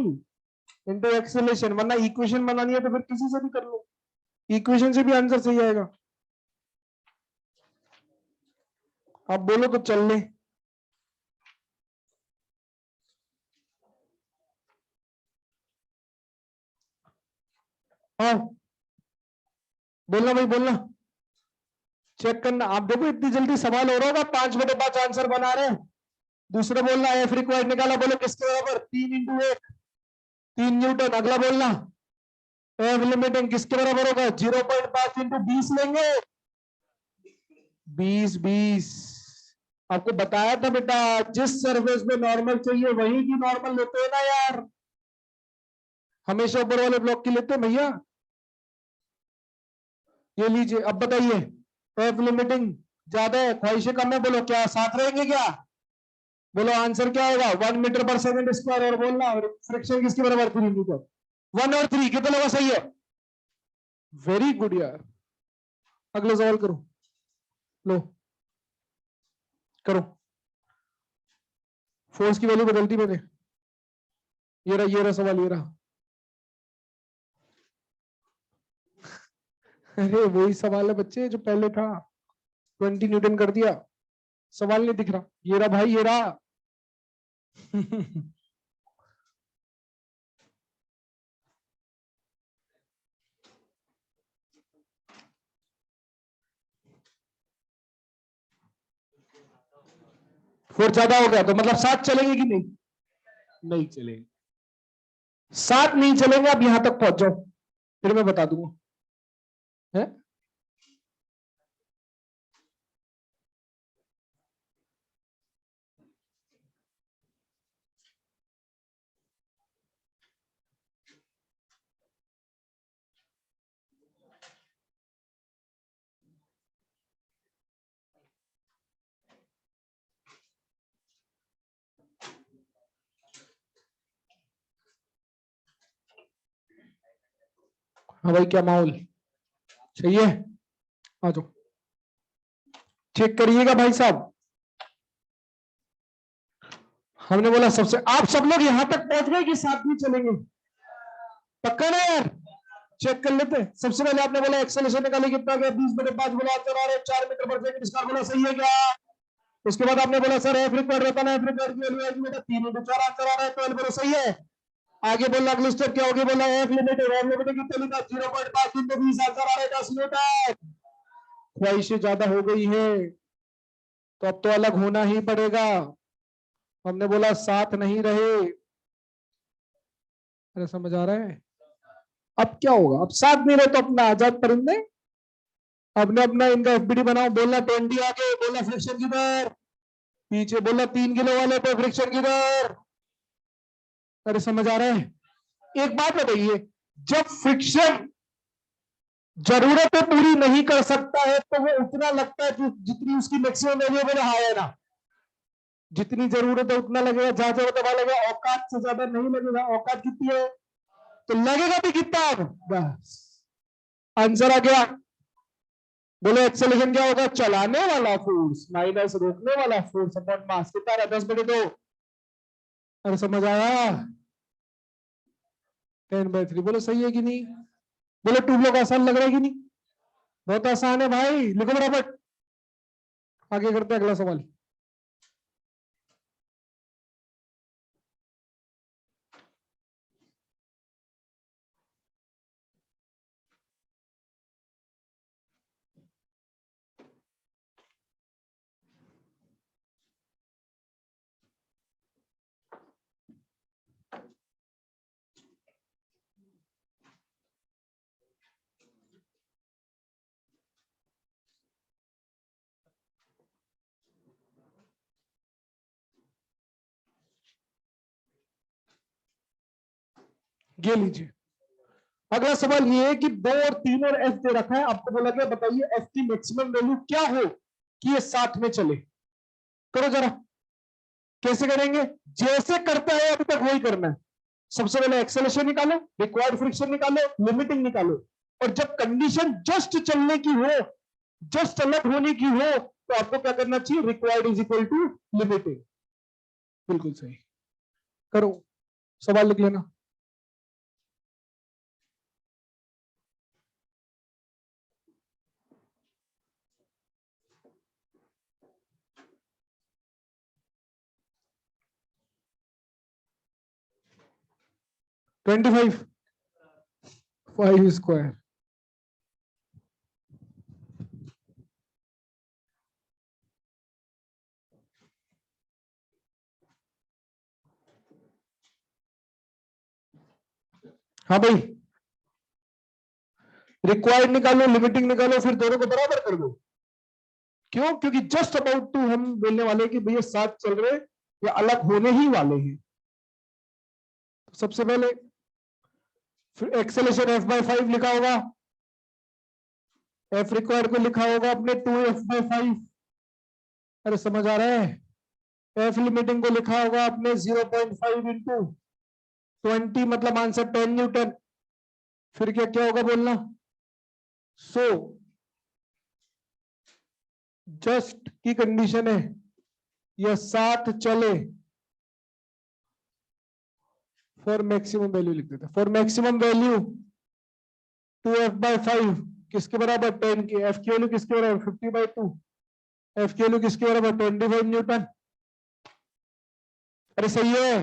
इनटू एक्सेलरेशन। वरना इक्वेशन बनानी है तो फिर किसी से भी कर लो, इक्वेशन से भी आंसर सही आएगा। आप बोलो तो चल ले। हाँ बोलना भाई बोलना। चेक करना। आप देखो इतनी जल्दी सवाल हो रहा होगा, 5/5 आंसर बना रहे हैं। दूसरा बोलना एफ रिक्वायर्ड निकाला, बोलो किसके बराबर? 3 × 1, 3 न्यूटन। अगला बोलना एफ लिमिटिंग किसके बराबर होगा? 0.5 × 20 लेंगे। 20 आपको बताया था बेटा, जिस सरफेस पे नॉर्मल चाहिए वही की नॉर्मल लेते हैं ना यार, हमेशा ऊपर वाले ब्लॉक की लेते हैं भैया। ये लीजिए, अब बताइए एफ लिमिटिंग ज्यादा है, ख्वाहिशें कम है, बोलो क्या साथ रहेंगे क्या? बोलो आंसर क्या होगा? 1 मीटर/सेकंड स्क्वायर। और बोलना फ्रिक्शन किसके बराबर? 3 न्यूटन। 1 और 3 कितने लोगों सही है? वेरी गुड यार। अगला सवाल करो। लो करो। फोर्स की वैल्यू बदलती मैंने। ये रहा सवाल, ये रहा। अरे वही सवाल है बच्चे जो पहले था, 20 न्यूटन कर दिया। सवाल नहीं दिख रहा, ये रहा भाई, ये रहा। फोर्स ज्यादा हो गया तो मतलब साथ चलेंगे कि नहीं? नहीं चलेंगे। साथ नहीं चलेंगे, आप यहां तक पहुंच जाओ फिर मैं बता दूंगा। है? हाँ भाई क्या माहौल चाहिए? आ जाओ, चेक करिएगा भाई साहब। हमने बोला सबसे, आप सब लोग यहां तक पहुंच गए कि साथ में चलेंगे? पक्का ना यार? चेक कर लेते हैं। सबसे पहले आपने बोला एक्सेलरेशन निकाली, कितना गया? 20/5 बोला, आंसर आ रहे 4 मीटर/सेकंड स्क्वायर, बोला सही है क्या? उसके बाद आपने बोला सर एफ रिक्वायर्ड रहता ना, एफ रिक्वायर्ड की वैल्यू आएगी बेटा 3 × 4, आंसर आ रहा है 12, बोलो सही है। आगे बोलना अगले स्टेप क्या होगी? बोला एफ लिमिट, एफ लिमिट कितने लिखा? 0.5 × 20, आंसर आ रहा है 10 न्यूटन। ख्वाहिशें ज्यादा हो गई है तो अब तो अलग होना ही पड़ेगा। हमने बोला साथ नहीं रहे। अरे समझ आ रहा है? अब क्या होगा? अब साथ नहीं रहे तो अपना आजाद परिंदे, अपने अपना इनका एफबीडी बनाओ। बोलना 20 आगे, बोलना फ्रिक्शन किधर? पीछे। बोलना 3 किलो वाले पे फ्रिक्शन किधर? अरे समझ आ रहा है? एक बात बताइए, जब फ्रिक्शन जरूरतें पूरी नहीं कर सकता है तो वो उतना लगता है जितनी उसकी मैक्सिमम वैल्यूएबल हाई है ना। जितनी जरूरत है उतना लगेगा, जहां जरूरत है वहां लगेगा, औकात से ज्यादा नहीं लगेगा। औकात कितनी है तो लगेगा भी कितना? अब बस आंसर आ गया। बोलो एक्सेलरेशन क्या होगा? चलाने वाला फोर्स माइनस रोकने वाला फोर्स अपॉन मास। कितना रहा? 10/2। अरे समझ आया? 10/3। बोलो सही है कि नहीं? बोलो टू ब्लॉक आसान लग रहा है कि नहीं? बहुत आसान है भाई, लिखो फटाफट। आगे करते हैं अगला सवाल। ये लीजिए। अगला सवाल ये है कि 2 और 3 और एफ दे रखा है, आपको बोला गया बताइए एफ की मैक्सिमम वैल्यू क्या हो कि ये साथ में चले। करो जरा, कैसे करेंगे? जैसे करता है अभी तक वही करना है। सबसे पहले एक्सेलेरेशन निकालो, रिक्वायर्ड फ्रिक्शन निकालो, लिमिटिंग निकालो, और जब कंडीशन जस्ट चलने की हो, जस्ट अलग होने की हो, तो आपको क्या करना चाहिए? Required is equal to limiting. बिल्कुल सही। करो, सवाल लिख लेना। Twenty five, 5 square. हाँ भाई, रिक्वायर्ड निकालो, लिमिटिंग निकालो, फिर दोनों को बराबर कर दो। क्यों? क्योंकि जस्ट अबाउट टू हम बोलने वाले हैं कि भैया साथ चल रहे या अलग होने ही वाले हैं। तो सबसे पहले फिर एक्सेलेरेशन एफ बाय 5 लिखा होगा, एफ रिक्वायर्ड को लिखा होगा अपने 2f/5। अरे समझ आ रहा है? एफ लिमिटिंग को लिखा होगा अपने 0.5 इंटू 20, मतलब आंसर 10 न्यूटन। फिर क्या क्या होगा बोलना? सो जस्ट की कंडीशन है यह साथ चले, फॉर मैक्सिमम वैल्यू लिख देते, फॉर मैक्सिमम वैल्यू 2f/5 किसके बराबर? 10 की। एफ की वैल्यू किसके बराबर? 50/2। एफ की वैल्यू किसके बराबर? 25 न्यूटन। अरे सही है,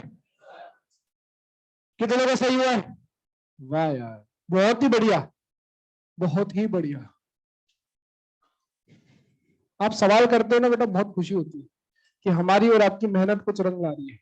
कितने लोगों सही हुआ है? वाह यार, बहुत ही बढ़िया, बहुत ही बढ़िया। आप सवाल करते हो ना बेटा, बहुत खुशी होती है कि हमारी और आपकी मेहनत कुछ रंग ला रही है।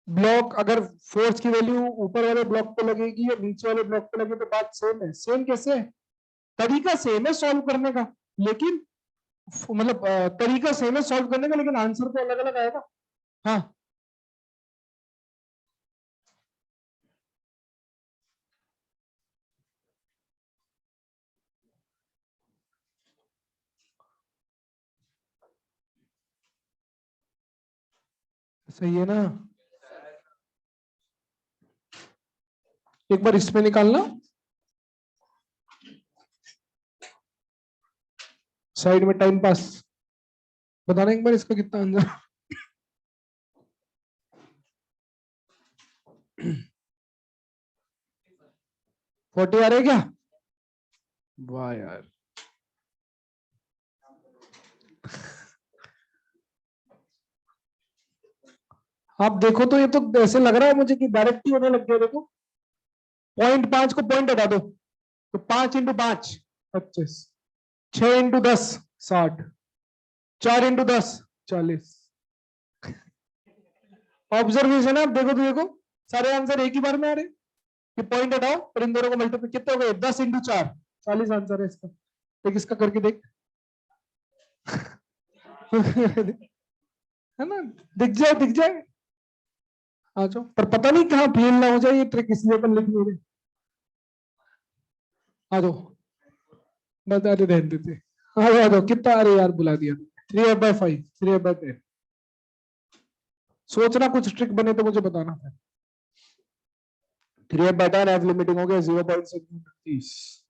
ब्लॉक अगर फोर्स की वैल्यू ऊपर वाले ब्लॉक पे लगेगी या नीचे वाले ब्लॉक पे लगे तो बात सेम है। सेम कैसे है? तरीका सेम है सॉल्व करने का, लेकिन मतलब तरीका सेम है सॉल्व करने का, लेकिन आंसर तो अलग अलग आएगा। हाँ, सही है ना? एक बार इसमें निकालना, साइड में टाइम पास, बताना एक बार इसका कितना आंसर। 40 आ रहा है क्या? वाह यार, आप देखो तो ये तो ऐसे लग रहा है मुझे कि डायरेक्ट ही होने लग गया। देखो, 0.5 को पॉइंट हटा दो तो 5 × 5 25, 6 × 10 60, 4 × 10 40। ऑब्जर्वेशन है, आप देखो तो देखो, सारे आंसर एक ही बार में आ रहे। ये पॉइंट हटाओ और इन दोनों को मल्टीप्लाई, कितने हो गए? 10 × 4 40 आंसर है इसका। देख इसका करके देख। है ना? दिख जाए, दिख जाए। आ जाओ, पर पता नहीं कहाँ फेल ना हो जाए ये ट्रिक, इसलिए अपन लिख नहीं रहे। आ जाओ, बता दे, रहने देते। आ जाओ, कितना? अरे यार बुला दिया। 3f/5, 3f/10। सोचना कुछ ट्रिक बने तो मुझे बताना। 3f/10 एफ लिमिटिंग हो गया 0.6।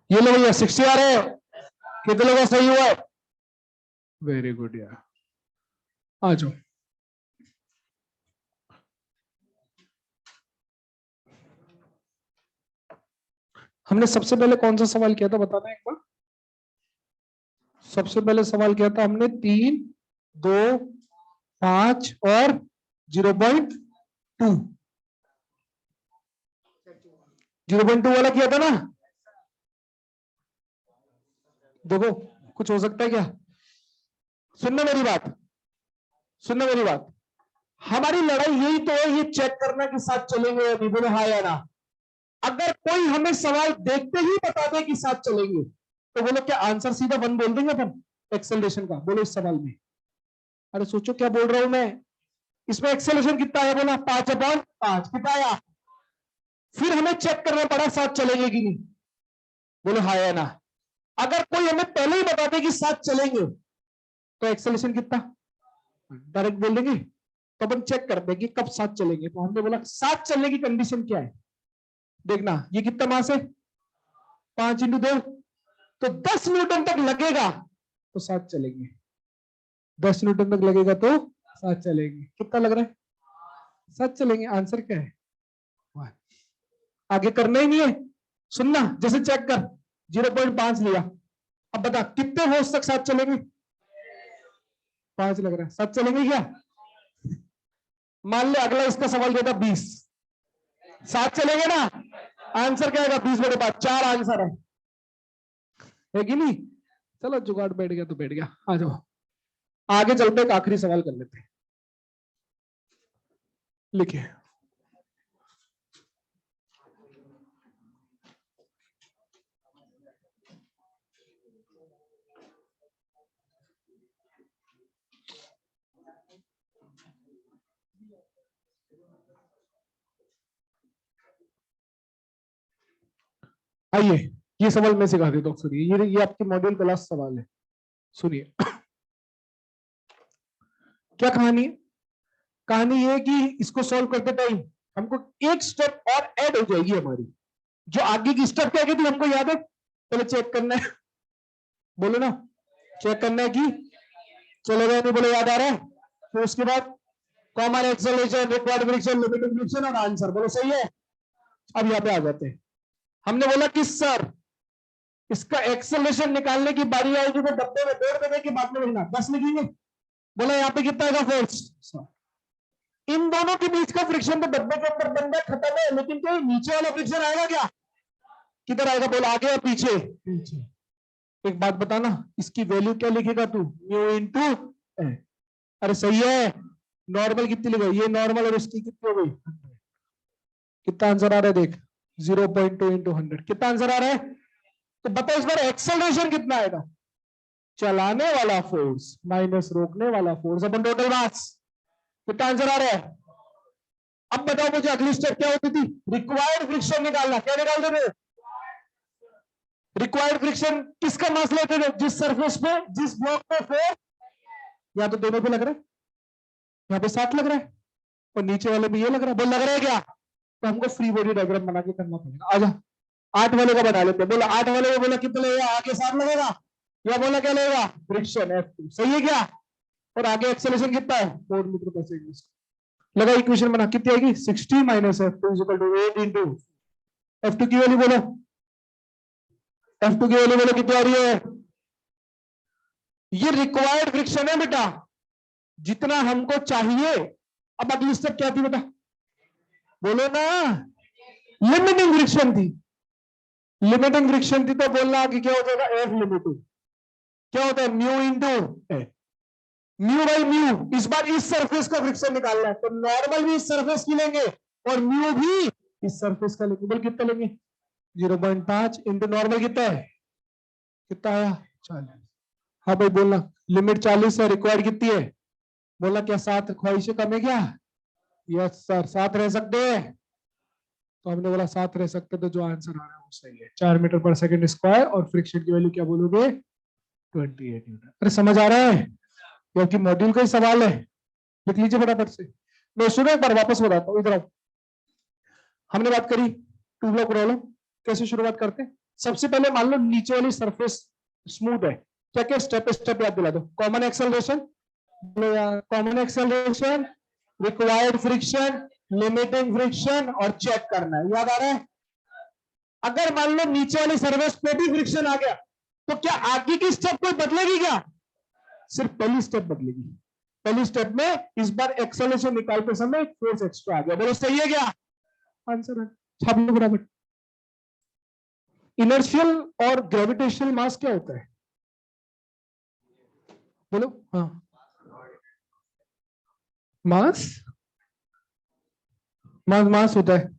ये लो भैया 60 आ रहे हैं, कितने लोगों का सही हुआ है? वेरी गुड यार, आ जाओ। हमने सबसे पहले कौन सा सवाल किया था बताना एक बार। सबसे पहले सवाल किया था हमने 3, 2, 5 और 0.2। 0.2 वाला किया था ना। देखो कुछ हो सकता है क्या? सुनना मेरी बात, सुनना मेरी बात। हमारी लड़ाई यही तो है, ये चेक करना कि साथ चलेंगे या नहीं, बोले हाँ या ना। अगर कोई हमें सवाल देखते ही बता दे कि साथ चलेंगे, तो बोलो क्या आंसर सीधा 1 बोल देंगे अपन एक्सेलरेशन का? बोलो इस सवाल में। अरे सोचो क्या बोल रहा हूं मैं। इसमें एक्सेलरेशन कितना है? बोला 5/5 कितना आया? फिर हमें चेक करना पड़ा साथ चलेंगे कि नहीं, बोलो हाँ या ना। अगर कोई हमें पहले ही बता दे कि साथ चलेंगे, तो एक्सेलरेशन कितना डायरेक्ट बोल देंगे। तो अपन चेक करते हैं कि कब साथ चलेंगे। तो हमने बोला साथ चलने की कंडीशन क्या है, देखना ये कितना मास है, 5 × 2, तो 10 न्यूटन तक लगेगा तो साथ चलेंगे। 10 न्यूटन तक लगेगा तो साथ चलेंगे। कितना लग रहा है? साथ चलेंगे। आंसर क्या है? आगे करना ही नहीं है, सुनना जैसे चेक कर। 0.5 लिया, अब बता कितने फोर्स तक साथ चलेंगे? 5 लग रहा है, साथ चलेंगे क्या? मान ले अगला इसका सवाल देता 20, साथ चलेंगे ना? आंसर क्या आएगा? 20/5, 4 आंसर है कि नहीं? चलो जुगाड़ बैठ गया तो बैठ गया, आ जाओ आगे चलते। एक आखिरी सवाल कर लेते हैं, लिखिए। आइए ये सवाल मैं सिखा देता हूँ, सुनिए। ये आपके मॉड्यूल का लास्ट सवाल है, सुनिए। क्या कहानी है? कहानी ये है कि इसको सॉल्व करते टाइम हमको एक स्टेप और ऐड हो जाएगी हमारी। जो आगे की स्टेप क्या थी हमको याद है? पहले चेक करना है, बोलो ना, चेक करना है कि चलेगा नहीं, बोलो याद आ रहा है। फिर उसके बाद common acceleration, required friction, limiting friction और आंसर, बोलो सही है। अब यहाँ पे आ जाते हैं। हमने बोला कि सर इसका एक्सेलरेशन निकालने की बारी आएगी तो डब्बे में 1.5 देने की बात में लिखना 10 लिखेंगे। बोला यहाँ पे कितना आएगा फोर्स? इन दोनों के बीच का फ्रिक्शन तो डब्बे के अंदर बन गया, खत्म है। लेकिन कोई नीचे वाला फ्रिक्शन आएगा क्या? किधर आएगा? बोल आगे या पीछे? पीछे। एक बात बताना, इसकी वैल्यू क्या लिखेगा तू? म्यू इंटू ए। अरे सही है। नॉर्मल कितनी लिखा? ये नॉर्मल और इसकी कितनी हो गई? कितना आंसर आ रहा है देख? 0.2 × 100। कितना आंसर आ रहा है? तो बताओ इस बार एक्सेलरेशन कितना आएगा? चलाने वाला फोर्स माइनस रोकने वाला फोर्स अपन टोटल मास। कितना आंसर आ रहा है? अब बताओ मुझे अगली स्टेप क्या होती थी? रिक्वायर्ड फ्रिक्शन निकालना। क्या निकालते थे? रिक्वायर्ड फ्रिक्शन किसका मास लेते थे? जिस सरफेस पे, जिस ब्लॉक पे फोर्स, या तो दोनों पे लग रहा है, यहाँ पे 60 लग रहा है और नीचे वाले में ये लग रहा है। बोल लग रहा है क्या? तो हमको फ्री बॉडी डायग्राम बना के करना पड़ेगा। आजा 8 वाले का बना लेते हैं। बोला 8 वाले में बोला कितना लगेगा? आगे 7 लगेगा, या बोला क्या लगेगा? फ्रिक्शन F2 सही है क्या? और आगे एक्सेलरेशन कितना है? 4 मीटर पर सेकंड। लगा इक्वेशन बना, कितनी आएगी? 60 माइनस F2 = 8 इंटू F2 की वैल्यू बोलो। F2 की वैल्यू बोलो कितनी आ रही है? ये रिक्वायर्ड फ्रिक्शन है बेटा, जितना हमको चाहिए। अब अगली स्टेप क्या थी बेटा? बोलो ना। लिमिटिंग फ्रिक्शन थी। लिमिटिंग फ्रिक्शन थी तो बोलना कि क्या हो जाएगा? F limiting. क्या होता है? Mu into mu by mu. इस बार इस सरफेस का फ्रिक्शन निकालना है तो नॉर्मल भी इस सरफेस की लेंगे और म्यू भी इस सरफेस का लेंगे। बोल कितना लेंगे? 0.5 इंटू नॉर्मल कितना है? कितना आया? 40। हाँ भाई बोलना। लिमिट 40 है, रिक्वायर्ड कितनी है? बोला क्या 7 ख्वाहिशें कम है क्या? यस सर 7 रह सकते हैं। तो हमने बोला 7 रह सकते, तो जो आंसर आ रहा है वो सही है। 4 मीटर पर सेकंड स्क्वायर और फ्रिक्शन की वैल्यू क्या बोलोगे? 28 न्यूटन। अरे समझ आ रहा है? क्योंकि मॉड्यूल का ही सवाल है, लिख लीजिए फटाफट से। मैं सुनो एक बार वापस बताता हूँ, इधर आओ। हमने बात करी 2 ब्लॉक प्रॉब्लम, कैसे शुरुआत करते हैं? सबसे पहले मान लो नीचे वाली सरफेस स्मूथ है, क्या क्या स्टेप स्टेप याद दिला दो। Common acceleration, common acceleration, required friction, limiting friction और चेक करना है, याद आ रहा है। अगर मान लो नीचे वाली सरफेस पे भी फ्रिक्शन आ गया तो क्या आगे की स्टेप कोई बदलेगी क्या? सिर्फ पहली स्टेप बदलेगी। पहली स्टेप में इस बार एक्सेलरेशन निकालते समय फोर्स एक्स्ट्रा आ गया। बोलो सही है क्या? आंसर है, छाप लो बराबर। इनर्शियल और ग्रेविटेशनल मास क्या होता है? बोलो। हाँ, मास, मास मास होता है।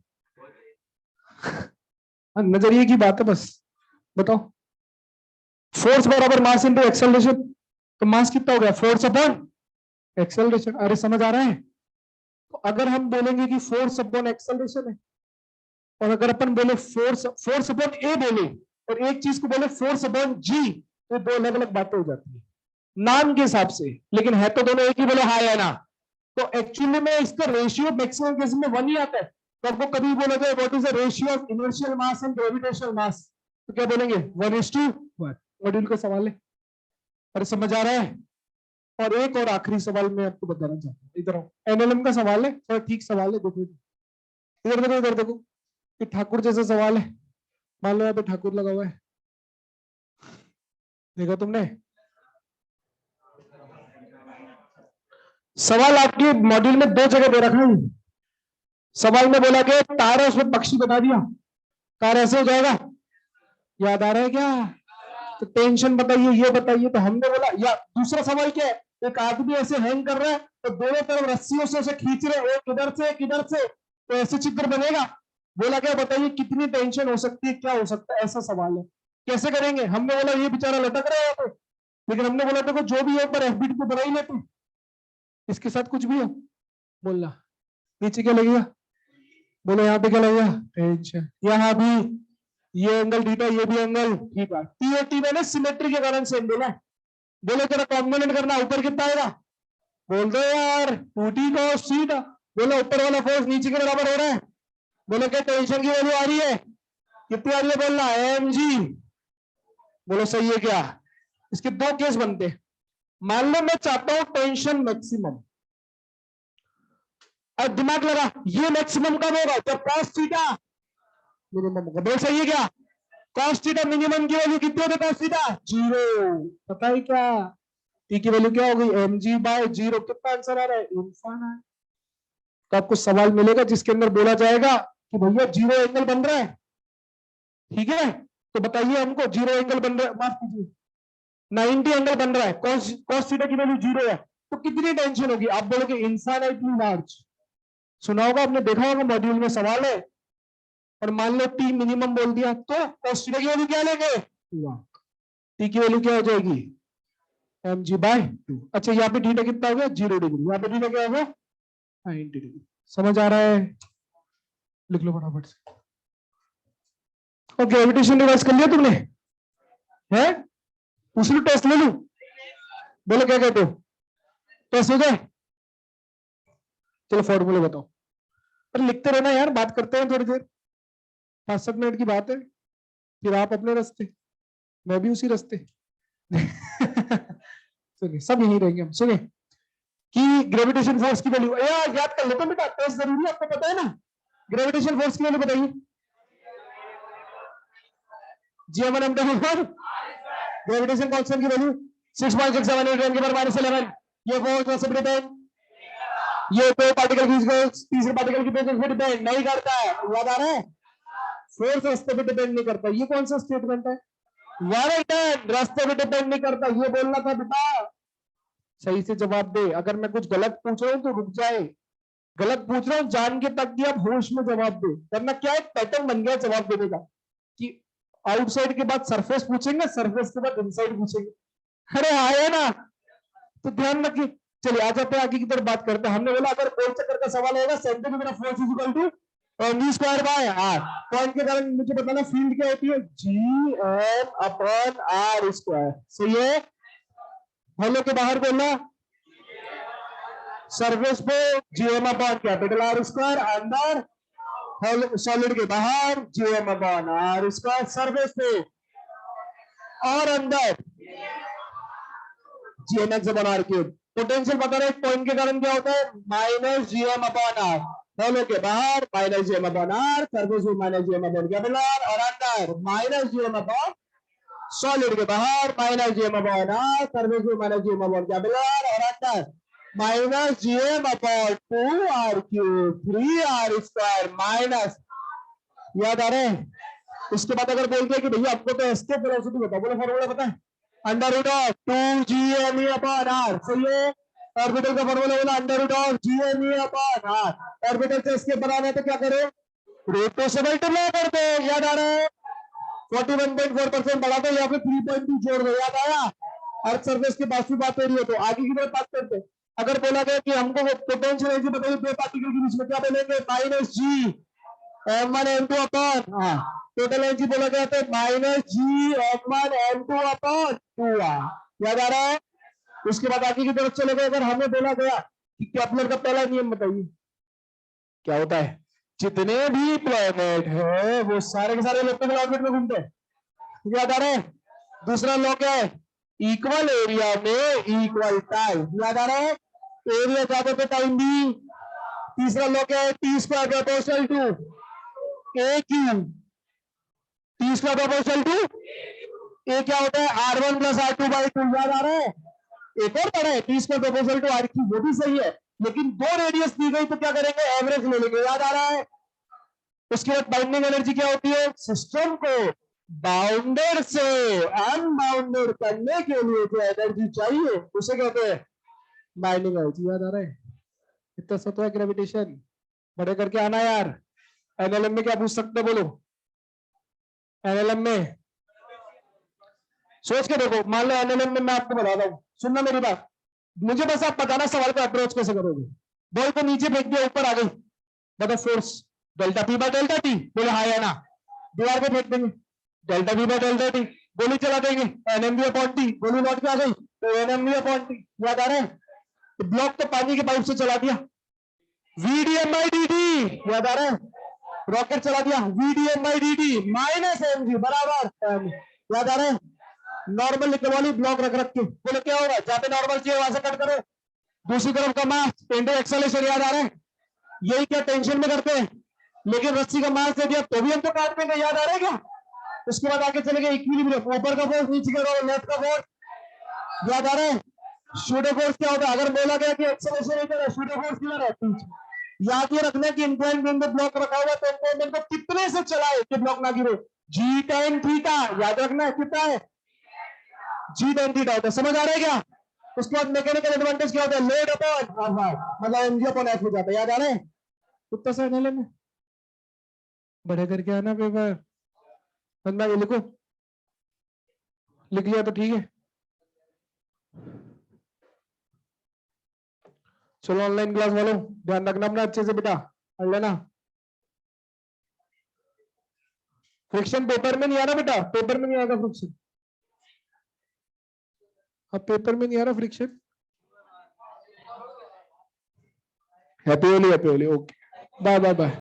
नजरिए की बात है बस, बताओ। फोर्स बराबर मास इंटू एक्सेलरेशन, तो मास कितना हो गया? Force upon acceleration. अरे समझ आ रहा है? तो अगर हम बोलेंगे कि फोर्स अपॉन एक्सेलरेशन है, और अगर अपन बोले फोर्स फोर्स अपॉन ए बोले, और एक चीज को बोले फोर्स अपॉन जी, तो दो अलग अलग बातें हो जाती है नाम के हिसाब से, लेकिन है तो दोनों एक ही। बोले हाँ या ना। तो एक्चुअली में इसका रेशियो मैक्सिमम केस में 1 ही आता है। तो आपको कभी बोला जाए what is the ratio of inertial mass and gravitational mass, तो क्या बोलेंगे? 1:1। मॉड्यूल का सवाल है, अरे समझ आ रहा है? और एक और आखिरी सवाल मैं आपको बताना चाहता हूँ, इधर आओ। एनएलएम का सवाल है, थोड़ा ठीक सवाल है, देखो इधर देखो, इधर देखो। ये ठाकुर जैसा सवाल है, मान लो यहाँ पे ठाकुर लगा हुआ है, देखा तुमने? सवाल आपके मॉड्यूल में दो जगह दे रखा है। सवाल में बोला कि तारा, उसमें पक्षी बना दिया, तारा ऐसे हो जाएगा, याद आ रहा है क्या? तो टेंशन बताइए, ये बताइए। तो हमने बोला, या दूसरा सवाल क्या है, एक आदमी ऐसे हैंग कर रहा है, तो दोनों तरफ रस्सियों से उसे खींच रहे, एक इधर से एक इधर से, तो ऐसे चित्र बनेगा। बोला क्या, बताइए कितनी टेंशन हो सकती है, क्या हो सकता है, ऐसा सवाल है। कैसे करेंगे? हमने बोला ये बेचारा लटक रहा है यहाँ पे, लेकिन हमने बोला देखो जो भी है एक बार एफबीटी को बना ही लेते, इसके साथ कुछ भी हो बोलना। नीचे क्या लगेगा? बोलो यहाँ पे क्या लगेगा? टेंशन। यहाँ भी ये एंगल थीटा, ये भी एंगल थीटा। टी और टी मैंने सिमेट्री के कारण सेम बोला है। बोलो तेरा कॉम्बिनेट करना, ऊपर कितना आएगा? बोल दो यार, 2t cos थीटा। बोलो ऊपर वाला फोर्स नीचे के बराबर हो रहा है। बोलो क्या टेंशन की वैल्यू आ रही है? कितनी आ रही है? बोलना mg। बोलो सही है क्या? इसके दो केस बनते हैं। मान लो मैं चाहता हूं टेंशन मैक्सिमम, और दिमाग लगा ये मैक्सिमम कब होगा? जब cos थीटा मिनिमम होगा। बोल सही है क्या? cos थीटा मिनिमम की वैल्यू कितनी होती है? cos theta 0। पता है क्या? टी की वैल्यू क्या हो गई? mg/0। कितना आंसर आ रहा है? इनफाइनाइट। तो आपको सवाल मिलेगा जिसके अंदर बोला जाएगा कि भैया जीरो एंगल बन रहा है, ठीक है, तो बताइए हमको जीरो एंगल बन रहा है, माफ कीजिए 90 एंगल बन रहा है, cos थीटा की वैल्यू 0 है, तो कितनी टेंशन होगी? आप बोलोगे इनफाइनाइटली लार्ज। सुना होगा आपने, देखा होगा मॉड्यूल में सवाल है। और मान लो टी मिनिमम बोल दिया, तो cos थीटा की वैल्यू क्या लेंगे? टी की वैल्यू क्या हो जाएगी? mg/2। अच्छा यहाँ पे थीटा कितना हो गया? 0 डिग्री। यहाँ पे थीटा क्या होगा? 90 डिग्री। समझ आ रहा है? लिख लो फटाफट से। और ग्रेविटेशन डिवाइस कर लिया तुमने? है? पूछ लो, टेस्ट ले लू? बोलो क्या कहते हो? टेस्ट हो जाए? चलो फॉर्मूले बताओ। पर लिखते रहना यार, बात करते हैं थोड़ी देर, 5-7 मिनट की बात है, फिर आप अपने रास्ते, मैं भी उसी रास्ते। सुनिए, सब यही रहेंगे हम। सुनिए कि ग्रेविटेशन फोर्स की वैल्यू याद कर लेते बेटा, टेस्ट जरूरी है, आपको पता है ना। ग्रेविटेशन फोर्स की वैल्यू बताइए। G(m1m)(1) ग्रेविटेशन कांस्टेंट की वैल्यू 6.678 के बराबर -11। ये फोर्स वैसे भी डिपेंड, ये दो पार्टिकल की तीसरे पार्टिकल की प्रेजेंस पे डिपेंड नहीं करता है, याद आ रहा है? फोर्स रास्ते पे डिपेंड नहीं करता। ये कौन सा स्टेटमेंट है? रास्ते पे डिपेंड नहीं करता, ये बोलना था बेटा। सही से जवाब दे। अगर मैं कुछ गलत पूछ रहा हूं तो रुक जाए, गलत पूछ रहा हूं जान के तक दिया, होश में जवाब दे। वरना क्या एक पैटर्न बन गया जवाब देने का कि आउटसाइड के बाद सरफेस पूछेंगे, सरफेस के बाद इनसाइड पूछेंगे। अरे आया ना, तो ध्यान रखिए। चलिए आ जाते हैं आगे की तरफ, बात करते हैं। हमने बोला अगर गोल चक्कर का सवाल होगा, सेंटर की तरफ force is equal to v²/r। Point के कारण मुझे बताना फील्ड क्या होती है? Gm/r²। सही है? हेलो के बाहर बोलना, सरफेस पे Gm/R², अंदर सॉलिड के बाहर GM upon R square, surface पे और अंदर GMX upon R cube. Potential पता नहीं पॉइंट के कारण क्या होता है, minus GM upon R, solid के बाहर minus GM upon R, surface पे माइनस GM अपॉन कैपिलर और अंदर माइनस GM अपॉन, सॉलिड के बाहर minus GM upon R, surface पे माइनस GM अपॉन कैपिलर और अंदर minus GM upon 2R cube 3R square minus, याद आ रहे हैं। इसके बाद अगर बोलते हैं कि भैया आपको तो एस्केप वेलोसिटी बता, बोलो फॉर्मूला पता है, under root of 2GME upon R, सही है। ऑर्बिटल का फॉर्मूला बोला under root of GME upon R, orbital से एस्केप बनाना है तो क्या करो, रूट 2 से मल्टीप्लाई कर दो, याद आ रहा है। 41.4% बढ़ा दो या फिर 3.2 जोड़ दो, याद आया। अर्थ सरफेस के पास भी बात हो रही है तो आगे की बात करते हैं। अगर बोला गया कि हमको पोटेंशियल एनर्जी बताइए दो पार्टिकल के बीच में, क्या बोलेंगे, minus G M1 M2 upon, total energy बोला गया तो minus G M1 M2 upon 2R, याद आ रहा है। उसके बाद आगे की तरफ चले गए, अगर हमें बोला गया कि केपलर का पहला नियम बताइए क्या होता है, जितने भी प्लेनेट है वो सारे के सारे इलेक्ट्रिकल ऑर्बिट में घूमते हैं, याद आ रहा है। दूसरा लॉ क्या है, इक्वल एरिया में इक्वल टाइम, याद आ रहा है। एरिया ज्यादा तो टाइम भी। तीसरा लॉ क्या है, T square proportional to a cube, T square proportional to a क्या होता है, R1 प्लस R2 बाई 2, याद आ रहा है। एक और पढ़ा है T square proportional to R cube, वो भी सही है, लेकिन दो रेडियस दी गई तो क्या करेंगे, एवरेज ले लेंगे, याद आ रहा है। उसके बाद बाइंडिंग एनर्जी क्या होती है, सिस्टम को बाउंडेड से अनबाउंडेड करने के लिए जो एनर्जी चाहिए उसे कहते हैं बाइंडिंग एनर्जी, याद आ रहा है। इतना सा तो है ग्रेविटेशन, बड़े करके आना यार। एनएलएम में क्या पूछ सकते, बोलो एनएलएम में, सोच के देखो। मान लो एनएलएम में मैं आपको बताता हूं, सुनना मेरी बात, मुझे बस आप बताना सवाल को अप्रोच कैसे करोगे। बॉल को नीचे फेंक दिया, ऊपर आ गई, बताओ force delta P by delta T, बोले हाँ या ना। दीवार पे फेंक देंगे, delta P by delta T, गोली चला देंगे, एनएमवी अपॉन टी, गोली लौट के आ गई तो एनएमवी अपॉन टी, याद आ रहा है। तो ब्लॉक तो पानी के पाइप से चला दिया, वीडीएम बाई डी, याद आ रहा है। रॉकेट चला दिया, VDM by D minus MG बराबर, याद आ रहा है। नॉर्मल लिखने वाली ब्लॉक रख रख के, बोले क्या होगा, जहां पे नॉर्मल चाहिए वहां से कट करो, दूसरी तरफ का मास इंटू एक्सेलरेशन, याद आ रहा है। यही क्या टेंशन में करते हैं, लेकिन रस्सी का मास दे दिया तो भी हम तो काट देंगे, याद आ रहा है क्या। उसके बाद आगे चले गए इक्विलिब्रियम, ऊपर का फोर्स नीचे का लेफ्ट का फोर्स, याद आ रहा है। शूडो फोर्स क्या होता है, अगर बोला गया कि एक्सेलरेशन इधर है, शूडो फोर्स किधर है, पीछे। याद ये रखना कि इंक्लाइन प्लेन में ब्लॉक रखा हुआ तो इंक्लाइन को कितने से चलाए कि ब्लॉक ना गिरे, जी tan थीटा, याद रखना है कितना है, जी tan थीटा होता है, समझ आ रहा है क्या। उसके बाद मैकेनिकल एडवांटेज क्या होता है, लोड अपॉन मतलब एमजी अपॉन एफ हो जाता है, याद आ रहा है। कितना सा एनएलएम में बड़े करके आना पेपर, बंदा ये लिखो, लिख लिया तो ठीक है। चलो ऑनलाइन क्लास वालों ध्यान रखना अपना अच्छे से बेटा, पढ़ लेना। फ्रिक्शन पेपर में नहीं आ रहा बेटा, पेपर में नहीं आएगा फ्रिक्शन, अब पेपर में नहीं आ रहा friction. Happy Holi, okay, bye bye bye.